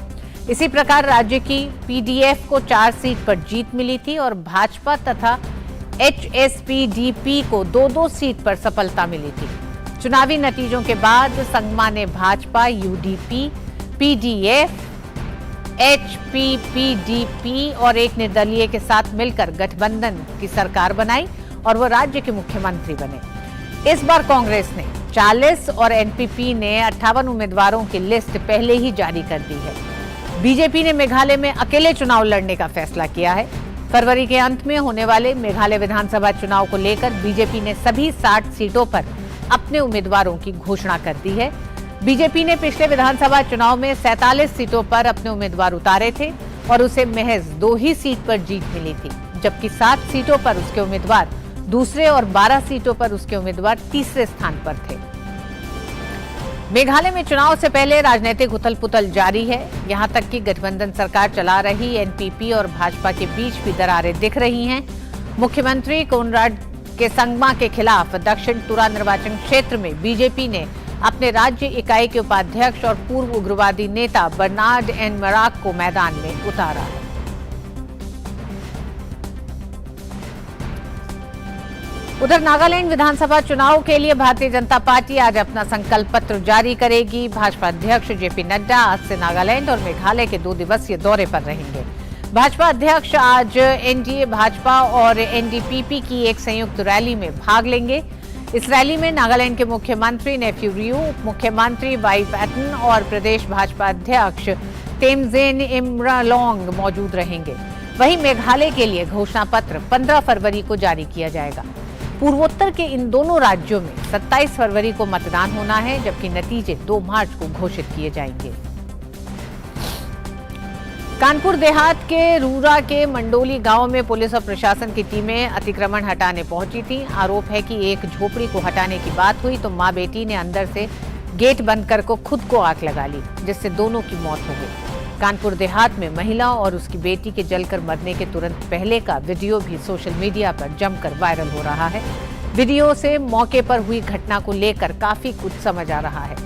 Speaker 1: इसी प्रकार राज्य की PDF को 4 सीट पर जीत मिली थी और भाजपा तथा HSPDP को 2-2 सीट पर सफलता मिली थी। चुनावी नतीजों के बाद संगमा ने भाजपा, UDP, PDF, HPPDP और एक निर्दलीय के साथ मिलकर गठबंधन की सरकार बनाई और वो राज्य के मुख्यमंत्री बने। इस बार कांग्रेस ने 40 और NPP ने 58 उम्मीदवारों की लिस्ट पहले ही जारी कर दी है। बीजेपी ने मेघालय में अकेले चुनाव लड़ने का फैसला किया है। फरवरी के अंत में होने वाले मेघालय विधानसभा चुनाव को लेकर बीजेपी ने सभी 60 सीटों पर अपने उम्मीदवारों की घोषणा कर दी है। बीजेपी ने पिछले विधानसभा चुनाव में 47 सीटों पर अपने उम्मीदवार उतारे थे और उसे महज 2 ही सीट पर जीत मिली थी, जबकि 7 सीटों पर उसके उम्मीदवार दूसरे और 12 सीटों पर उसके उम्मीदवार तीसरे स्थान पर थे। मेघालय में चुनाव से पहले राजनीतिक उथल पुथल जारी है। यहां तक कि गठबंधन सरकार चला रही एनपीपी और भाजपा के बीच भी दरारें दिख रही हैं। मुख्यमंत्री कोनराड के संगमा के खिलाफ दक्षिण तुरा निर्वाचन क्षेत्र में बीजेपी ने अपने राज्य इकाई के उपाध्यक्ष और पूर्व उग्रवादी नेता बर्नार्ड एन मराक को मैदान में उतारा है। उधर नागालैंड विधानसभा चुनाव के लिए भारतीय जनता पार्टी आज अपना संकल्प पत्र जारी करेगी। भाजपा अध्यक्ष जेपी नड्डा आज से नागालैंड और मेघालय के 2 दिवसीय दौरे पर रहेंगे। भाजपा अध्यक्ष आज एनडीए भाजपा और एनडीपीपी की एक संयुक्त रैली में भाग लेंगे। इस रैली में नागालैंड के मुख्यमंत्री नेफ्यू रियो, उप मुख्यमंत्री वाई पैटन और प्रदेश भाजपा अध्यक्ष तेमजेन इमरालोंग मौजूद रहेंगे। वहीं मेघालय के लिए घोषणा पत्र 15 फरवरी को जारी किया जाएगा। पूर्वोत्तर के इन दोनों राज्यों में 27 फरवरी को मतदान होना है, जबकि नतीजे 2 मार्च को घोषित किए जाएंगे। कानपुर देहात के रूरा के मंडोली गांव में पुलिस और प्रशासन की टीमें अतिक्रमण हटाने पहुंची थी। आरोप है कि एक झोपड़ी को हटाने की बात हुई तो मां बेटी ने अंदर से गेट बंद कर खुद को आग लगा ली, जिससे दोनों की मौत हो गई। कानपुर देहात में महिला और उसकी बेटी के जलकर मरने के तुरंत पहले का वीडियो भी सोशल मीडिया पर जमकर वायरल हो रहा है। वीडियो से मौके पर हुई घटना को लेकर काफी कुछ समझ आ रहा है।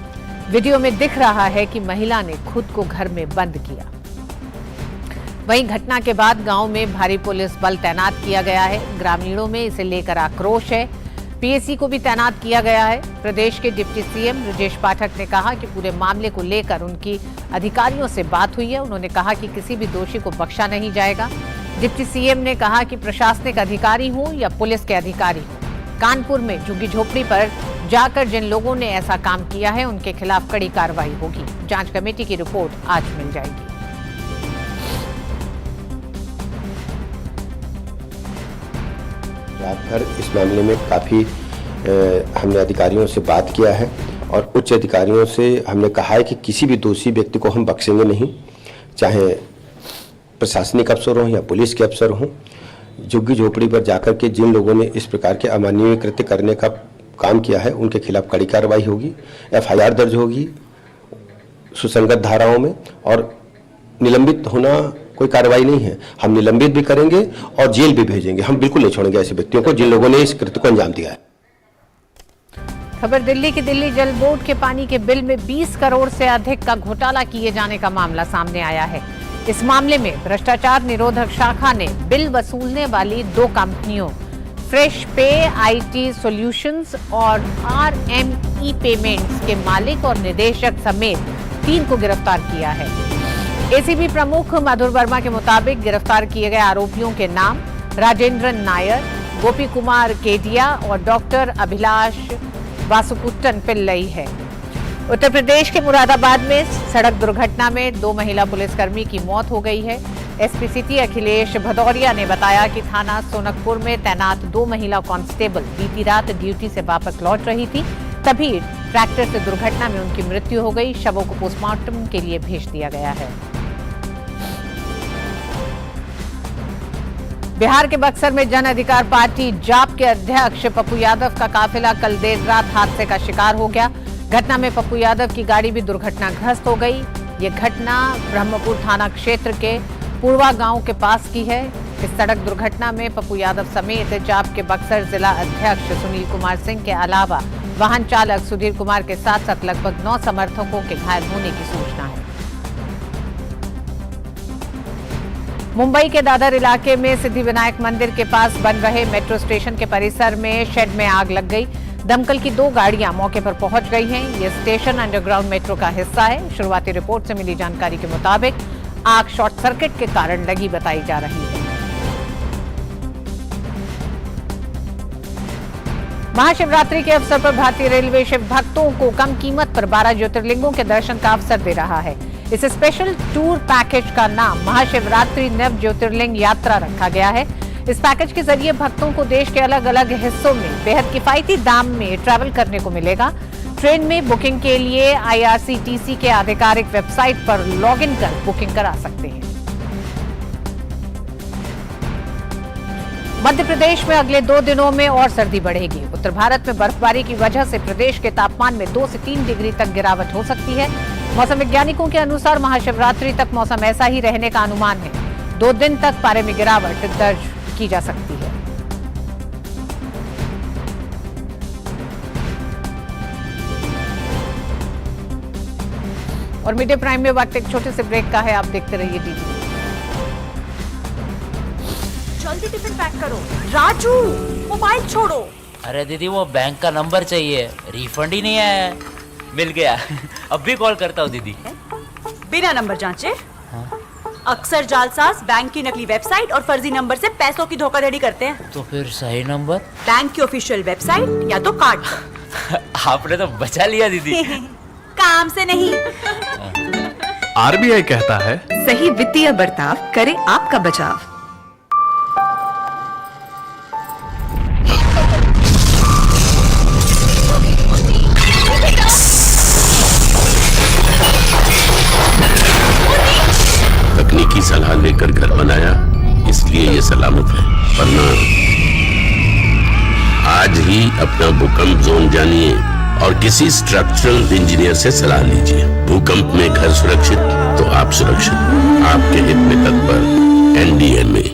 Speaker 1: वीडियो में दिख रहा है कि महिला ने खुद को घर में बंद किया। वहीं घटना के बाद गांव में भारी पुलिस बल तैनात किया गया है। ग्रामीणों में इसे लेकर आक्रोश है। पीएसी को भी तैनात किया गया है। प्रदेश के डिप्टी सीएम ब्रजेश पाठक ने कहा कि पूरे मामले को लेकर उनकी अधिकारियों से बात हुई है। उन्होंने कहा कि किसी भी दोषी को बख्शा नहीं जाएगा। डिप्टी सीएम ने कहा कि प्रशासनिक अधिकारी हो या पुलिस के अधिकारी हो, कानपुर में झुग्गी झोपड़ी पर जाकर जिन लोगों ने ऐसा काम किया है उनके खिलाफ कड़ी कार्रवाई होगी। जांच कमेटी की रिपोर्ट आज मिल जाएगी।
Speaker 14: रात भर इस मामले में काफ़ी हमने अधिकारियों से बात किया है और उच्च अधिकारियों से हमने कहा है कि किसी भी दोषी व्यक्ति को हम बख्शेंगे नहीं, चाहे प्रशासनिक अफसर हों या पुलिस के अफसर हों। झुग्गी झोपड़ी पर जाकर के जिन लोगों ने इस प्रकार के अमानवीय कृत्य करने का काम किया है उनके खिलाफ कड़ी कार्रवाई होगी। एफआईआर दर्ज होगी सुसंगत धाराओं में, और निलंबित होना कोई कार्रवाई नहीं है। हम निलंबित भी करेंगे और जेल भी भेजेंगे। हम बिल्कुल नहीं छोड़ेंगे ऐसे व्यक्तियों को जिन लोगों ने इस कृत्य को अंजाम दिया है।
Speaker 1: खबर दिल्ली की दिल्ली जल बोर्ड के पानी के बिल में 20 करोड़ से अधिक का घोटाला किए जाने का मामला सामने आया है। इस मामले में भ्रष्टाचार निरोधक शाखा ने बिल वसूलने वाली 2 कंपनियों फ्रेश पे आईटी सॉल्यूशंस और आरएमई पेमेंट्स के मालिक और निदेशक समेत 3 को गिरफ्तार किया है। एसीबी प्रमुख मधुर वर्मा के मुताबिक गिरफ्तार किए गए आरोपियों के नाम राजेंद्रन नायर, गोपी कुमार केडिया और डॉक्टर अभिलाष वासुकुट्टन पिल्लई है। उत्तर प्रदेश के मुरादाबाद में सड़क दुर्घटना में 2 महिला पुलिसकर्मी की मौत हो गई है। एसपी सिटी अखिलेश भदौरिया ने बताया कि थाना सोनकपुर में तैनात 2 महिला कांस्टेबल बीती रात ड्यूटी से वापस लौट रही थी, तभी ट्रैक्टर से दुर्घटना में उनकी मृत्यु हो गई। शवों को पोस्टमार्टम के लिए भेज दिया गया है। बिहार के बक्सर में जन अधिकार पार्टी जाप के अध्यक्ष पप्पू यादव का काफिला कल देर रात हादसे का शिकार हो गया। घटना में पप्पू यादव की गाड़ी भी दुर्घटनाग्रस्त हो गई। ये घटना ब्रह्मपुर थाना क्षेत्र के पूर्वा गांव के पास की है। इस सड़क दुर्घटना में पप्पू यादव समेत जाप के बक्सर जिला अध्यक्ष सुनील कुमार सिंह के अलावा वाहन चालक सुधीर कुमार के साथ साथ लगभग 9 समर्थकों के घायल होने की सूचना है। मुंबई के दादर इलाके में सिद्धिविनायक मंदिर के पास बन रहे मेट्रो स्टेशन के परिसर में शेड में आग लग गई। दमकल की 2 गाड़ियां मौके पर पहुंच गई हैं। यह स्टेशन अंडरग्राउंड मेट्रो का हिस्सा है। शुरुआती रिपोर्ट से मिली जानकारी के मुताबिक आग शॉर्ट सर्किट के कारण लगी बताई जा रही है। महाशिवरात्रि के अवसर पर भारतीय रेलवे शिव भक्तों को कम कीमत पर 12 ज्योतिर्लिंगों के दर्शन का अवसर दे रहा है। इस स्पेशल टूर पैकेज का नाम महाशिवरात्रि नव ज्योतिर्लिंग यात्रा रखा गया है। इस पैकेज के जरिए भक्तों को देश के अलग अलग हिस्सों में बेहद किफायती दाम में ट्रैवल करने को मिलेगा। ट्रेन में बुकिंग के लिए IRCTC के आधिकारिक वेबसाइट पर लॉगिन कर बुकिंग करा सकते हैं। मध्य प्रदेश में अगले 2 दिनों में और सर्दी बढ़ेगी। उत्तर भारत में बर्फबारी की वजह से प्रदेश के तापमान में 2 से 3 डिग्री तक गिरावट हो सकती है। मौसम वैज्ञानिकों के अनुसार महाशिवरात्रि तक मौसम ऐसा ही रहने का अनुमान है। 2 दिन तक पारे में गिरावट दर्ज की जा सकती है। और मीडिया प्राइम में वक्त एक छोटे से ब्रेक का है, आप देखते रहिए डीडी।
Speaker 4: जल्दी टिफिन पैक करो। राजू, मोबाइल छोड़ो।
Speaker 5: अरे दीदी वो बैंक का नंबर चाहिए, रिफंड ही नहीं आया है। मिल गया। अब भी कॉल करता हूँ दीदी।
Speaker 4: बिना नंबर जांचे अक्सर जालसाज बैंक की नकली वेबसाइट और फर्जी नंबर से पैसों की धोखाधड़ी करते हैं।
Speaker 5: तो फिर सही नंबर?
Speaker 4: बैंक की ऑफिशियल वेबसाइट या तो कार्ड पर।
Speaker 5: आपने तो बचा लिया दीदी।
Speaker 4: काम से नहीं।
Speaker 6: RBI कहता है
Speaker 7: सही वित्तीय बर्ताव करे आपका बचाव।
Speaker 9: तकनीकी सलाह लेकर घर बनाया, इसलिए ये सलामत है। वरना आज ही अपना भूकंप जोन जानिए और किसी स्ट्रक्चरल इंजीनियर से सलाह लीजिए। भूकंप में घर सुरक्षित तो आप सुरक्षित। आपके हित में तत्पर NDMA।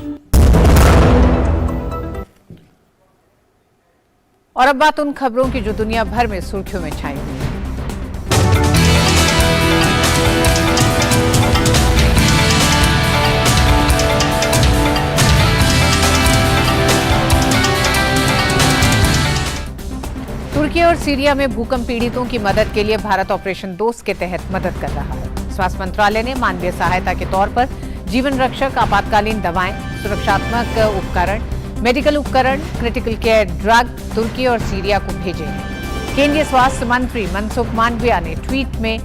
Speaker 1: और अब बात उन खबरों की जो दुनिया भर में सुर्खियों में छाई हुई है। तुर्की और सीरिया में भूकंप पीड़ितों की मदद के लिए भारत ऑपरेशन दोस्त के तहत मदद कर रहा है। स्वास्थ्य मंत्रालय ने मानवीय सहायता के तौर पर जीवन रक्षक, आपातकालीन दवाएं, सुरक्षात्मक उपकरण, मेडिकल उपकरण, क्रिटिकल केयर ड्रग तुर्की और सीरिया को भेजे हैं। केंद्रीय स्वास्थ्य मंत्री मनसुख मांडविया ने ट्वीट में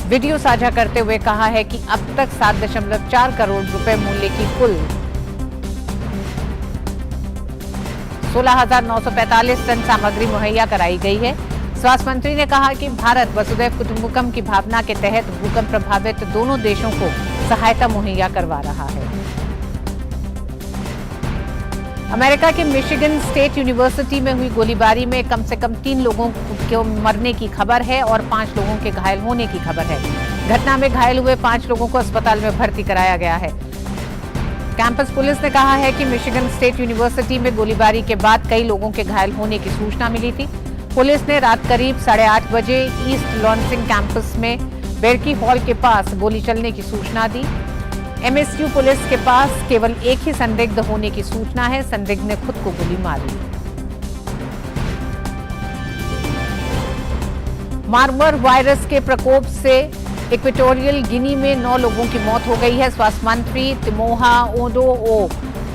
Speaker 1: वीडियो साझा करते हुए कहा है कि अब तक 7.4 करोड़ रुपए मूल्य की कुल 16,945 टन सामग्री मुहैया कराई गई है। स्वास्थ्य मंत्री ने कहा कि भारत वसुधैव कुटुंबकम की भावना के तहत भूकंप प्रभावित दोनों देशों को सहायता मुहैया करवा रहा है। अमेरिका के मिशिगन स्टेट यूनिवर्सिटी में हुई गोलीबारी में कम से कम 3 लोगों को मरने की खबर है और 5 लोगों के घायल होने की खबर है। घटना में घायल हुए 5 लोगों को अस्पताल में भर्ती कराया गया है। कैंपस पुलिस ने कहा है कि मिशिगन स्टेट यूनिवर्सिटी में गोलीबारी के बाद कई लोगों के घायल होने की सूचना मिली थी। पुलिस ने रात करीब 8:30 बजे ईस्ट लॉन्सिंग कैंपस में बेरकी हॉल के पास गोली चलने की सूचना दी। MSU पुलिस के पास केवल एक ही संदिग्ध होने की सूचना है। संदिग्ध ने खुद को गोली मार ली। मार्बर्ग वायरस के प्रकोप से इक्वेटोरियल गिनी में 9 लोगों की मौत हो गई है। स्वास्थ्य मंत्री तिमोहा ओडो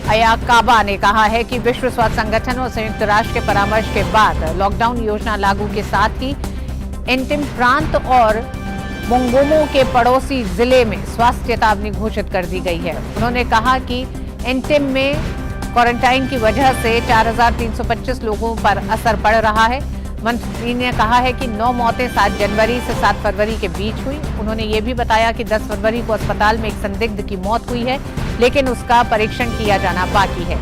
Speaker 1: अयाकाबा ने कहा है कि विश्व स्वास्थ्य संगठन और संयुक्त राष्ट्र के परामर्श के बाद लॉकडाउन योजना लागू के साथ ही एंटिम प्रांत और मोंगोमो के पड़ोसी जिले में स्वास्थ्य चेतावनी घोषित कर दी गई है। उन्होंने कहा कि एंटिम में क्वारंटाइन की वजह से 4,325 लोगों पर असर पड़ रहा है। मंत्री ने कहा है कि 9 मौतें 7 जनवरी से 7 फरवरी के बीच हुई। उन्होंने ये भी बताया कि 10 फरवरी को अस्पताल में एक संदिग्ध की मौत हुई है, लेकिन उसका परीक्षण किया जाना बाकी है।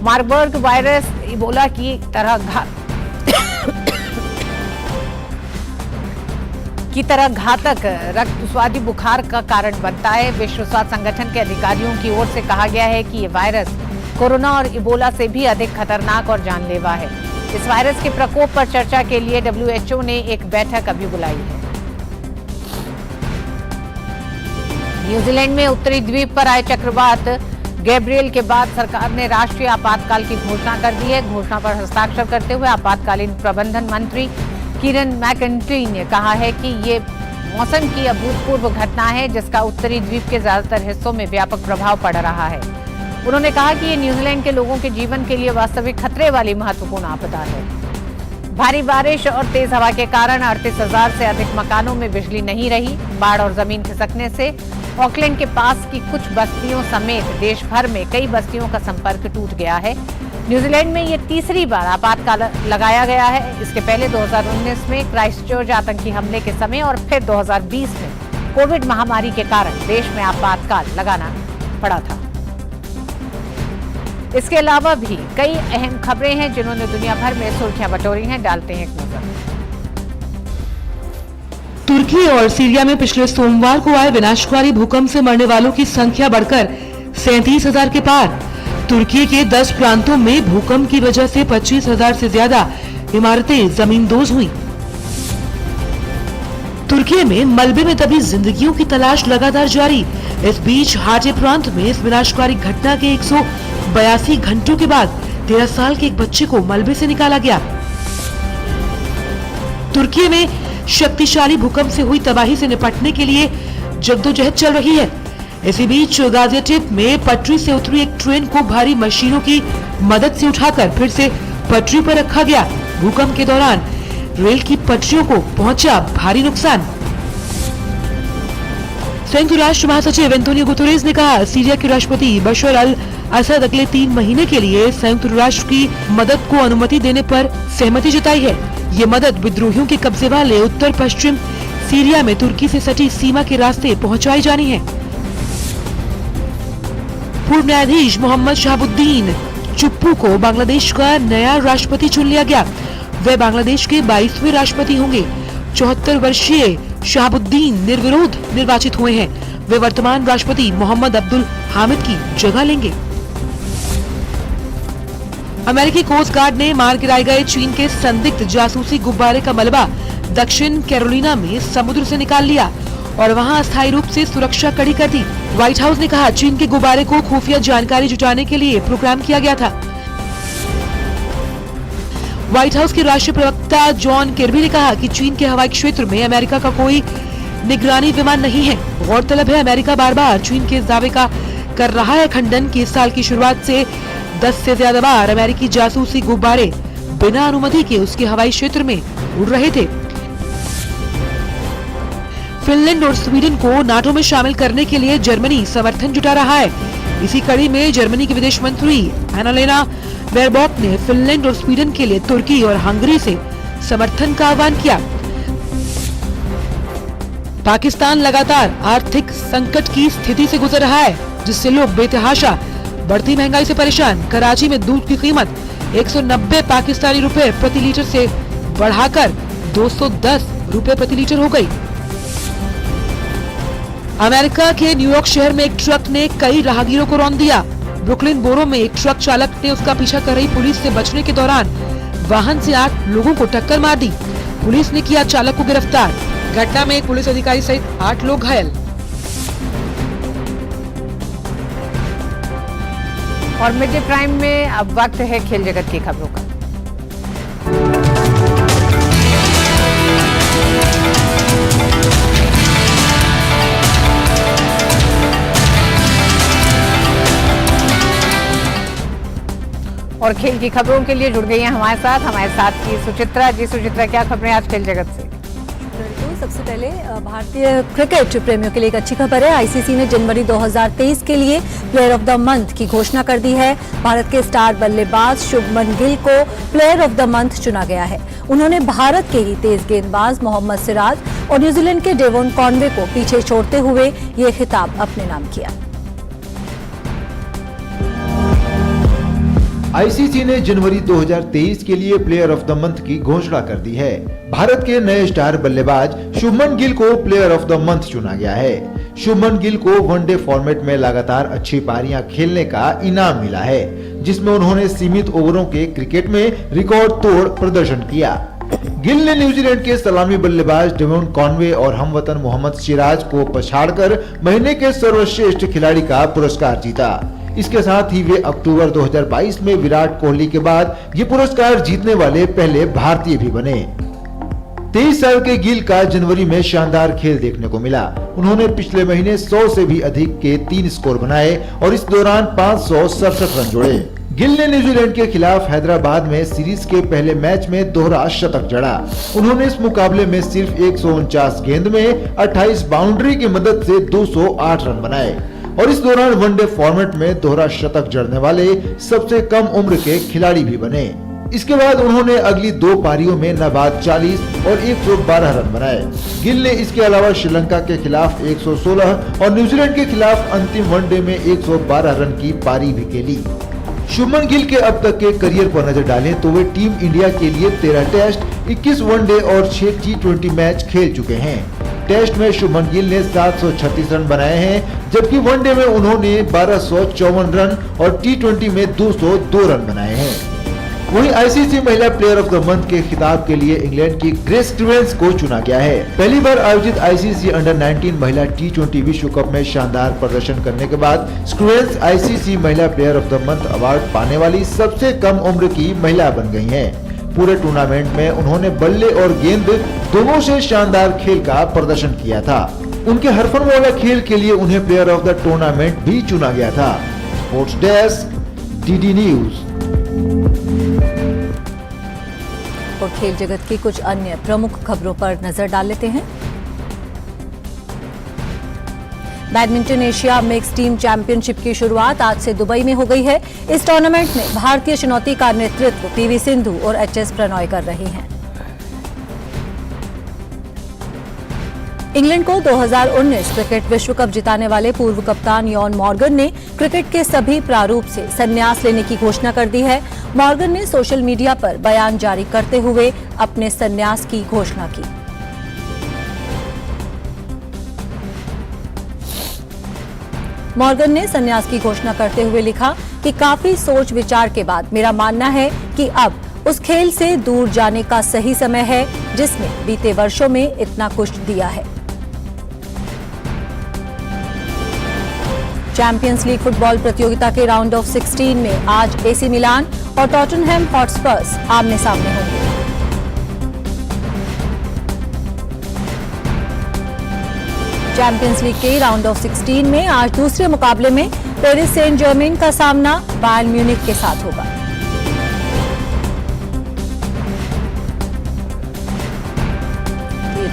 Speaker 1: मार्बर्ग वायरस इबोला की तरह घातक रक्तस्वादी बुखार का कारण बनता है। विश्व स्वास्थ्य संगठन के अधिकारियों की ओर से कहा गया है कि ये वायरस कोरोना और इबोला से भी अधिक खतरनाक और जानलेवा है। इस वायरस के प्रकोप पर चर्चा के लिए WHO ने एक बैठक अभी बुलाई है। न्यूजीलैंड में उत्तरी द्वीप पर आए चक्रवात गैब्रियल के बाद सरकार ने राष्ट्रीय आपातकाल की घोषणा कर दी है। घोषणा पर हस्ताक्षर करते हुए आपातकालीन प्रबंधन मंत्री किरण मैकेंट्री ने कहा है कि ये मौसम की अभूतपूर्व घटना है जिसका उत्तरी द्वीप के ज्यादातर हिस्सों में व्यापक प्रभाव पड़ रहा है। उन्होंने कहा कि ये न्यूजीलैंड के लोगों के जीवन के लिए वास्तविक खतरे वाली महत्वपूर्ण आपदा है। भारी बारिश और तेज हवा के कारण 38,000 से अधिक मकानों में बिजली नहीं रही। बाढ़ और जमीन खिसकने से ऑकलैंड के पास की कुछ बस्तियों समेत देश भर में कई बस्तियों का संपर्क टूट गया है। न्यूजीलैंड में ये तीसरी बार आपातकाल लगाया गया है। इसके पहले 2019 में क्राइस्टचर्च आतंकी हमले के समय और फिर 2020 में कोविड महामारी के कारण देश में आपातकाल लगाना पड़ा था। इसके अलावा भी कई अहम खबरें हैं जिन्होंने दुनिया भर में सुर्खियां बटोरी हैं। डालते हैं एक नजर।
Speaker 15: तुर्की और सीरिया में पिछले सोमवार को आए विनाशकारी भूकंप से मरने वालों की संख्या बढ़कर 37,000 के पार। तुर्की के 10 प्रांतों में भूकंप की वजह से 25,000 से ज्यादा इमारतें जमींदोज हुई। तुर्की में मलबे में दबी जिंदगियों की तलाश लगातार जारी। इस बीच हाटे प्रांत में इस विनाशकारी घटना के 182 घंटों के बाद 13 साल के एक बच्चे को मलबे से निकाला गया। तुर्की में शक्तिशाली भूकंप से हुई तबाही से निपटने के लिए जद्दोजहद चल रही है। इसी बीच गाजियाटेप में पटरी से उतरी एक ट्रेन को भारी मशीनों की मदद से उठाकर फिर से पटरी पर रखा गया। भूकंप के दौरान रेल की पटरियों को पहुंचा भारी नुकसान। संयुक्त राष्ट्र महासचिव एंटोनियो गुतेरेस ने कहा, सीरिया के राष्ट्रपति बशर अल असद अगले 3 महीने के लिए संयुक्त राष्ट्र की मदद को अनुमति देने पर सहमति जताई है। ये मदद विद्रोहियों के कब्जे वाले उत्तर पश्चिम सीरिया में तुर्की से सटी सीमा के रास्ते पहुंचाई जानी है। पूर्व न्यायाधीश मोहम्मद शहाबुद्दीन चुप्पू को बांग्लादेश का नया राष्ट्रपति चुन लिया गया। वे बांग्लादेश के 22वें राष्ट्रपति होंगे। 74 वर्षीय शहाबुद्दीन निर्विरोध निर्वाचित हुए हैं। वे वर्तमान राष्ट्रपति मोहम्मद अब्दुल हामिद की जगह लेंगे। अमेरिकी कोस्ट गार्ड ने मार गिराए गए चीन के संदिग्ध जासूसी गुब्बारे का मलबा दक्षिण कैरोलिना में समुद्र से निकाल लिया और वहां अस्थायी रूप से सुरक्षा कड़ी कर दी। व्हाइट हाउस ने कहा, चीन के गुब्बारे को खुफिया जानकारी जुटाने के लिए प्रोग्राम किया गया था। व्हाइट हाउस के राष्ट्रीय प्रवक्ता जॉन किर्बी ने कहा कि चीन के हवाई क्षेत्र में अमेरिका का कोई निगरानी विमान नहीं है। गौरतलब है, अमेरिका बार बार चीन के इस दावे का कर रहा है खंडन कि इस साल की शुरुआत से 10 से ज्यादा बार अमेरिकी जासूसी गुब्बारे बिना अनुमति के उसके हवाई क्षेत्र में उड़ रहे थे। फिनलैंड और स्वीडन को नाटो में शामिल करने के लिए जर्मनी समर्थन जुटा रहा है। इसी कड़ी में जर्मनी की विदेश मंत्री एनालेना बेरबॉक ने फिनलैंड और स्वीडन के लिए तुर्की और हंगरी से समर्थन का आह्वान किया। पाकिस्तान लगातार आर्थिक संकट की स्थिति से गुजर रहा है, जिससे लोग बेतहाशा बढ़ती महंगाई से परेशान। कराची में दूध की कीमत 190 पाकिस्तानी रुपए प्रति लीटर से बढ़ाकर 210 रुपए प्रति लीटर हो गई। अमेरिका के न्यूयॉर्क शहर में एक ट्रक ने कई राहगीरों को रौंद दिया। ब्रुकलिन बोरो में एक ट्रक चालक ने उसका पीछा कर रही पुलिस से बचने के दौरान वाहन से 8 लोगों को टक्कर मार दी। पुलिस ने किया चालक को गिरफ्तार। घटना में एक पुलिस अधिकारी सहित 8 लोग घायल।
Speaker 1: और मिड डे प्राइम में अब वक्त है खेल जगत की खबरों का। और खेल की खबरों के लिए जुड़ गई हैं हमारे साथ की सुचित्रा जी। सुचित्रा, क्या खबरें आज खेल जगत से?
Speaker 16: सबसे पहले भारतीय क्रिकेट प्रेमियों के लिए एक अच्छी खबर है। आईसीसी ने जनवरी 2023 के लिए प्लेयर ऑफ द मंथ की घोषणा कर दी है। भारत के स्टार बल्लेबाज शुभमन गिल को प्लेयर ऑफ द मंथ चुना गया है। उन्होंने भारत के ही तेज गेंदबाज मोहम्मद सिराज और न्यूजीलैंड के डेवोन कॉनवे को पीछे छोड़ते हुए ये खिताब अपने नाम किया।
Speaker 17: आईसीसी ने जनवरी 2023 के लिए प्लेयर ऑफ द मंथ की घोषणा कर दी है। भारत के नए स्टार बल्लेबाज शुभमन गिल को प्लेयर ऑफ द मंथ चुना गया है। शुभमन गिल को वनडे फॉर्मेट में लगातार अच्छी पारियां खेलने का इनाम मिला है, जिसमें उन्होंने सीमित ओवरों के क्रिकेट में रिकॉर्ड तोड़ प्रदर्शन किया। गिल ने न्यूजीलैंड के सलामी बल्लेबाज डेवोन कॉनवे और हमवतन मोहम्मद सिराज को पछाड़कर महीने के सर्वश्रेष्ठ खिलाड़ी का पुरस्कार जीता। इसके साथ ही वे अक्टूबर 2022 में विराट कोहली के बाद ये पुरस्कार जीतने वाले पहले भारतीय भी बने। 23 साल के गिल का जनवरी में शानदार खेल देखने को मिला। उन्होंने पिछले महीने 100 से भी अधिक के 3 स्कोर बनाए और इस दौरान 567 रन जोड़े। गिल ने न्यूजीलैंड के खिलाफ हैदराबाद में सीरीज के पहले मैच में दोहरा शतक जड़ा। उन्होंने इस मुकाबले में सिर्फ 149 गेंद में 28 बाउंड्री की मदद से 208 रन बनाए और इस दौरान वनडे फॉर्मेट में दोहरा शतक जड़ने वाले सबसे कम उम्र के खिलाड़ी भी बने। इसके बाद उन्होंने अगली 2 पारियों में नाबाद 40 और 112 रन बनाए। गिल ने इसके अलावा श्रीलंका के खिलाफ 116 और न्यूजीलैंड के खिलाफ अंतिम वनडे में 112 रन की पारी भी खेली। शुभमन गिल के अब तक के करियर पर नजर डालें तो वे टीम इंडिया के लिए 13 टेस्ट, 21 वनडे और 6 T20 मैच खेल चुके हैं। टेस्ट में शुभमन गिल ने 736 रन बनाए हैं, जबकि वनडे में उन्होंने 1254 रन और T20 में 202 रन बनाए हैं। वहीं आईसीसी महिला प्लेयर ऑफ द मंथ के खिताब के लिए इंग्लैंड की ग्रेस स्टीवेंस को चुना गया है। पहली बार आयोजित आईसीसी अंडर 19 महिला T20 विश्व कप में शानदार प्रदर्शन करने के बाद स्टीवेंस आईसीसी महिला player of the month award पाने वाली सबसे कम उम्र की महिला बन गई हैं। पूरे टूर्नामेंट में उन्होंने बल्ले और गेंद दोनों से शानदार खेल का प्रदर्शन किया था। उनके हरफन वाला खेल के लिए उन्हें प्लेयर ऑफ द टूर्नामेंट भी चुना गया था। Sports desk, DD news.
Speaker 16: और खेल जगत की कुछ अन्य प्रमुख खबरों पर नजर डाल लेते हैं। Badminton Asia mix team championship की शुरुआत आज से दुबई में हो गई है। इस टूर्नामेंट में भारतीय चुनौती का नेतृत्व PV सिंधु और HS प्रणॉय कर रही हैं। इंग्लैंड को 2019 क्रिकेट विश्व कप जिताने वाले पूर्व कप्तान इयान मॉर्गन ने क्रिकेट के सभी प्रारूप से संन्यास लेने की घोषणा कर दी है। मॉर्गन ने सोशल मीडिया पर बयान जारी करते हुए अपने संन्यास की घोषणा की। मॉर्गन ने संन्यास की घोषणा करते हुए लिखा कि काफी सोच विचार के बाद मेरा मानना है कि अब उस खेल से दूर जाने का सही समय है जिसने बीते वर्षों में इतना कुछ दिया है। चैंपियंस लीग फुटबॉल प्रतियोगिता के राउंड ऑफ 16 में आज AC मिलान और टॉटनहैम हॉटस्पर्स आमने सामने होंगे। चैंपियंस लीग के राउंड ऑफ 16 में आज दूसरे मुकाबले में पेरिस सेंट जर्मेन का सामना बायर्न म्यूनिख के साथ होगा।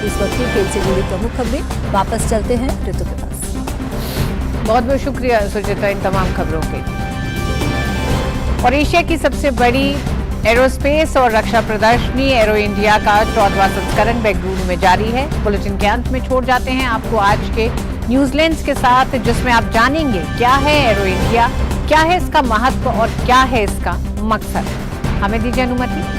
Speaker 16: इस वक्त की खेल से जुड़ी प्रमुख खबरें। वापस चलते हैं ऋतु के पास।
Speaker 1: बहुत बहुत शुक्रिया सुचित्रा इन तमाम खबरों के लिए। और एशिया की सबसे बड़ी एरोस्पेस और रक्षा प्रदर्शनी एरो इंडिया का 14वां संस्करण बेंगलुरु में जारी है। बुलेटिन के अंत में छोड़ जाते हैं आपको आज के न्यूजीलैंड के साथ, जिसमें आप जानेंगे क्या है एरो इंडिया, क्या है इसका महत्व और क्या है इसका मकसद। हमें दीजिए अनुमति।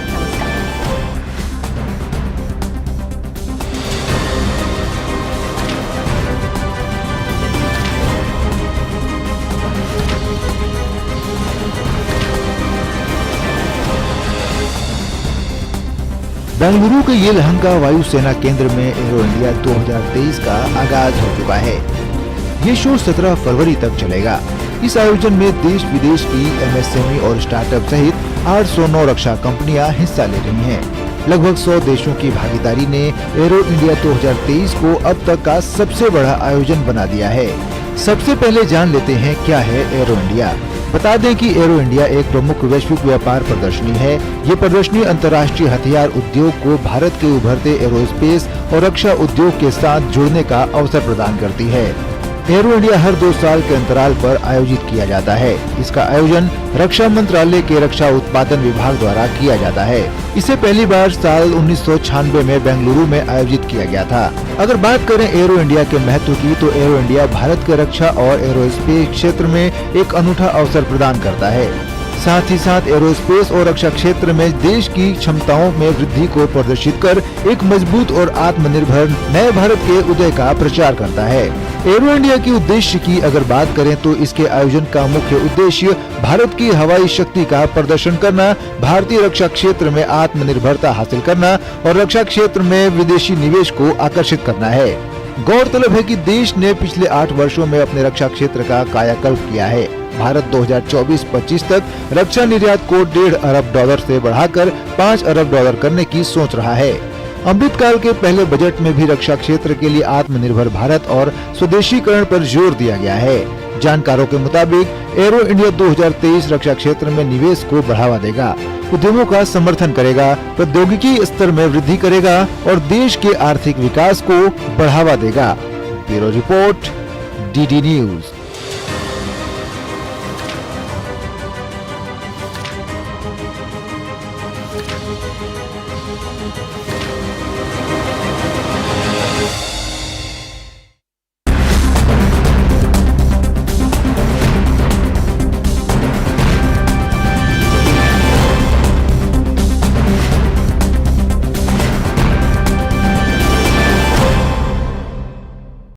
Speaker 17: बेंगलुरु के ये लहंगा वायुसेना केंद्र में एरो इंडिया 2023 का आगाज हो चुका है। ये शो 17 फरवरी तक चलेगा। इस आयोजन में देश विदेश की MSME और स्टार्टअप सहित 809 रक्षा कंपनियां हिस्सा ले रही हैं। लगभग 100 देशों की भागीदारी ने एरो इंडिया 2023 को अब तक का सबसे बड़ा आयोजन बना दिया है। सबसे पहले जान लेते हैं क्या है एरो इंडिया। बता दें कि एरो इंडिया एक प्रमुख वैश्विक व्यापार प्रदर्शनी है। ये प्रदर्शनी अंतर्राष्ट्रीय हथियार उद्योग को भारत के उभरते एरोस्पेस और रक्षा उद्योग के साथ जुड़ने का अवसर प्रदान करती है। एरो इंडिया हर 2 साल के अंतराल पर आयोजित किया जाता है। इसका आयोजन रक्षा मंत्रालय के रक्षा उत्पादन विभाग द्वारा किया जाता है। इसे पहली बार साल 1996 में बेंगलुरु में आयोजित किया गया था। अगर बात करें एरो इंडिया के महत्व की, तो एरो इंडिया भारत के रक्षा और एरोस्पेस क्षेत्र में एक अनूठा अवसर प्रदान करता है। साथ ही साथ एरोस्पेस और रक्षा क्षेत्र में देश की क्षमताओं में वृद्धि को प्रदर्शित कर एक मजबूत और आत्मनिर्भर नए भारत के उदय का प्रचार करता है। एरो इंडिया की उद्देश्य की अगर बात करें तो इसके आयोजन का मुख्य उद्देश्य भारत की हवाई शक्ति का प्रदर्शन करना, भारतीय रक्षा क्षेत्र में आत्मनिर्भरता हासिल करना और रक्षा क्षेत्र में विदेशी निवेश को आकर्षित करना है। गौरतलब है कि देश ने पिछले 8 वर्षों में अपने रक्षा क्षेत्र का कायाकल्प किया है। भारत 2024-25 तक रक्षा निर्यात को $1.5 अरब से बढ़ाकर $5 अरब करने की सोच रहा है। अमृतकाल के पहले बजट में भी रक्षा क्षेत्र के लिए आत्मनिर्भर भारत और स्वदेशीकरण पर जोर दिया गया है। जानकारों के मुताबिक एरो इंडिया 2023 रक्षा क्षेत्र में निवेश को बढ़ावा देगा, उद्यमों का समर्थन करेगा, प्रौद्योगिकी स्तर में वृद्धि करेगा और देश के आर्थिक विकास को बढ़ावा देगा। Bureau report, DD news.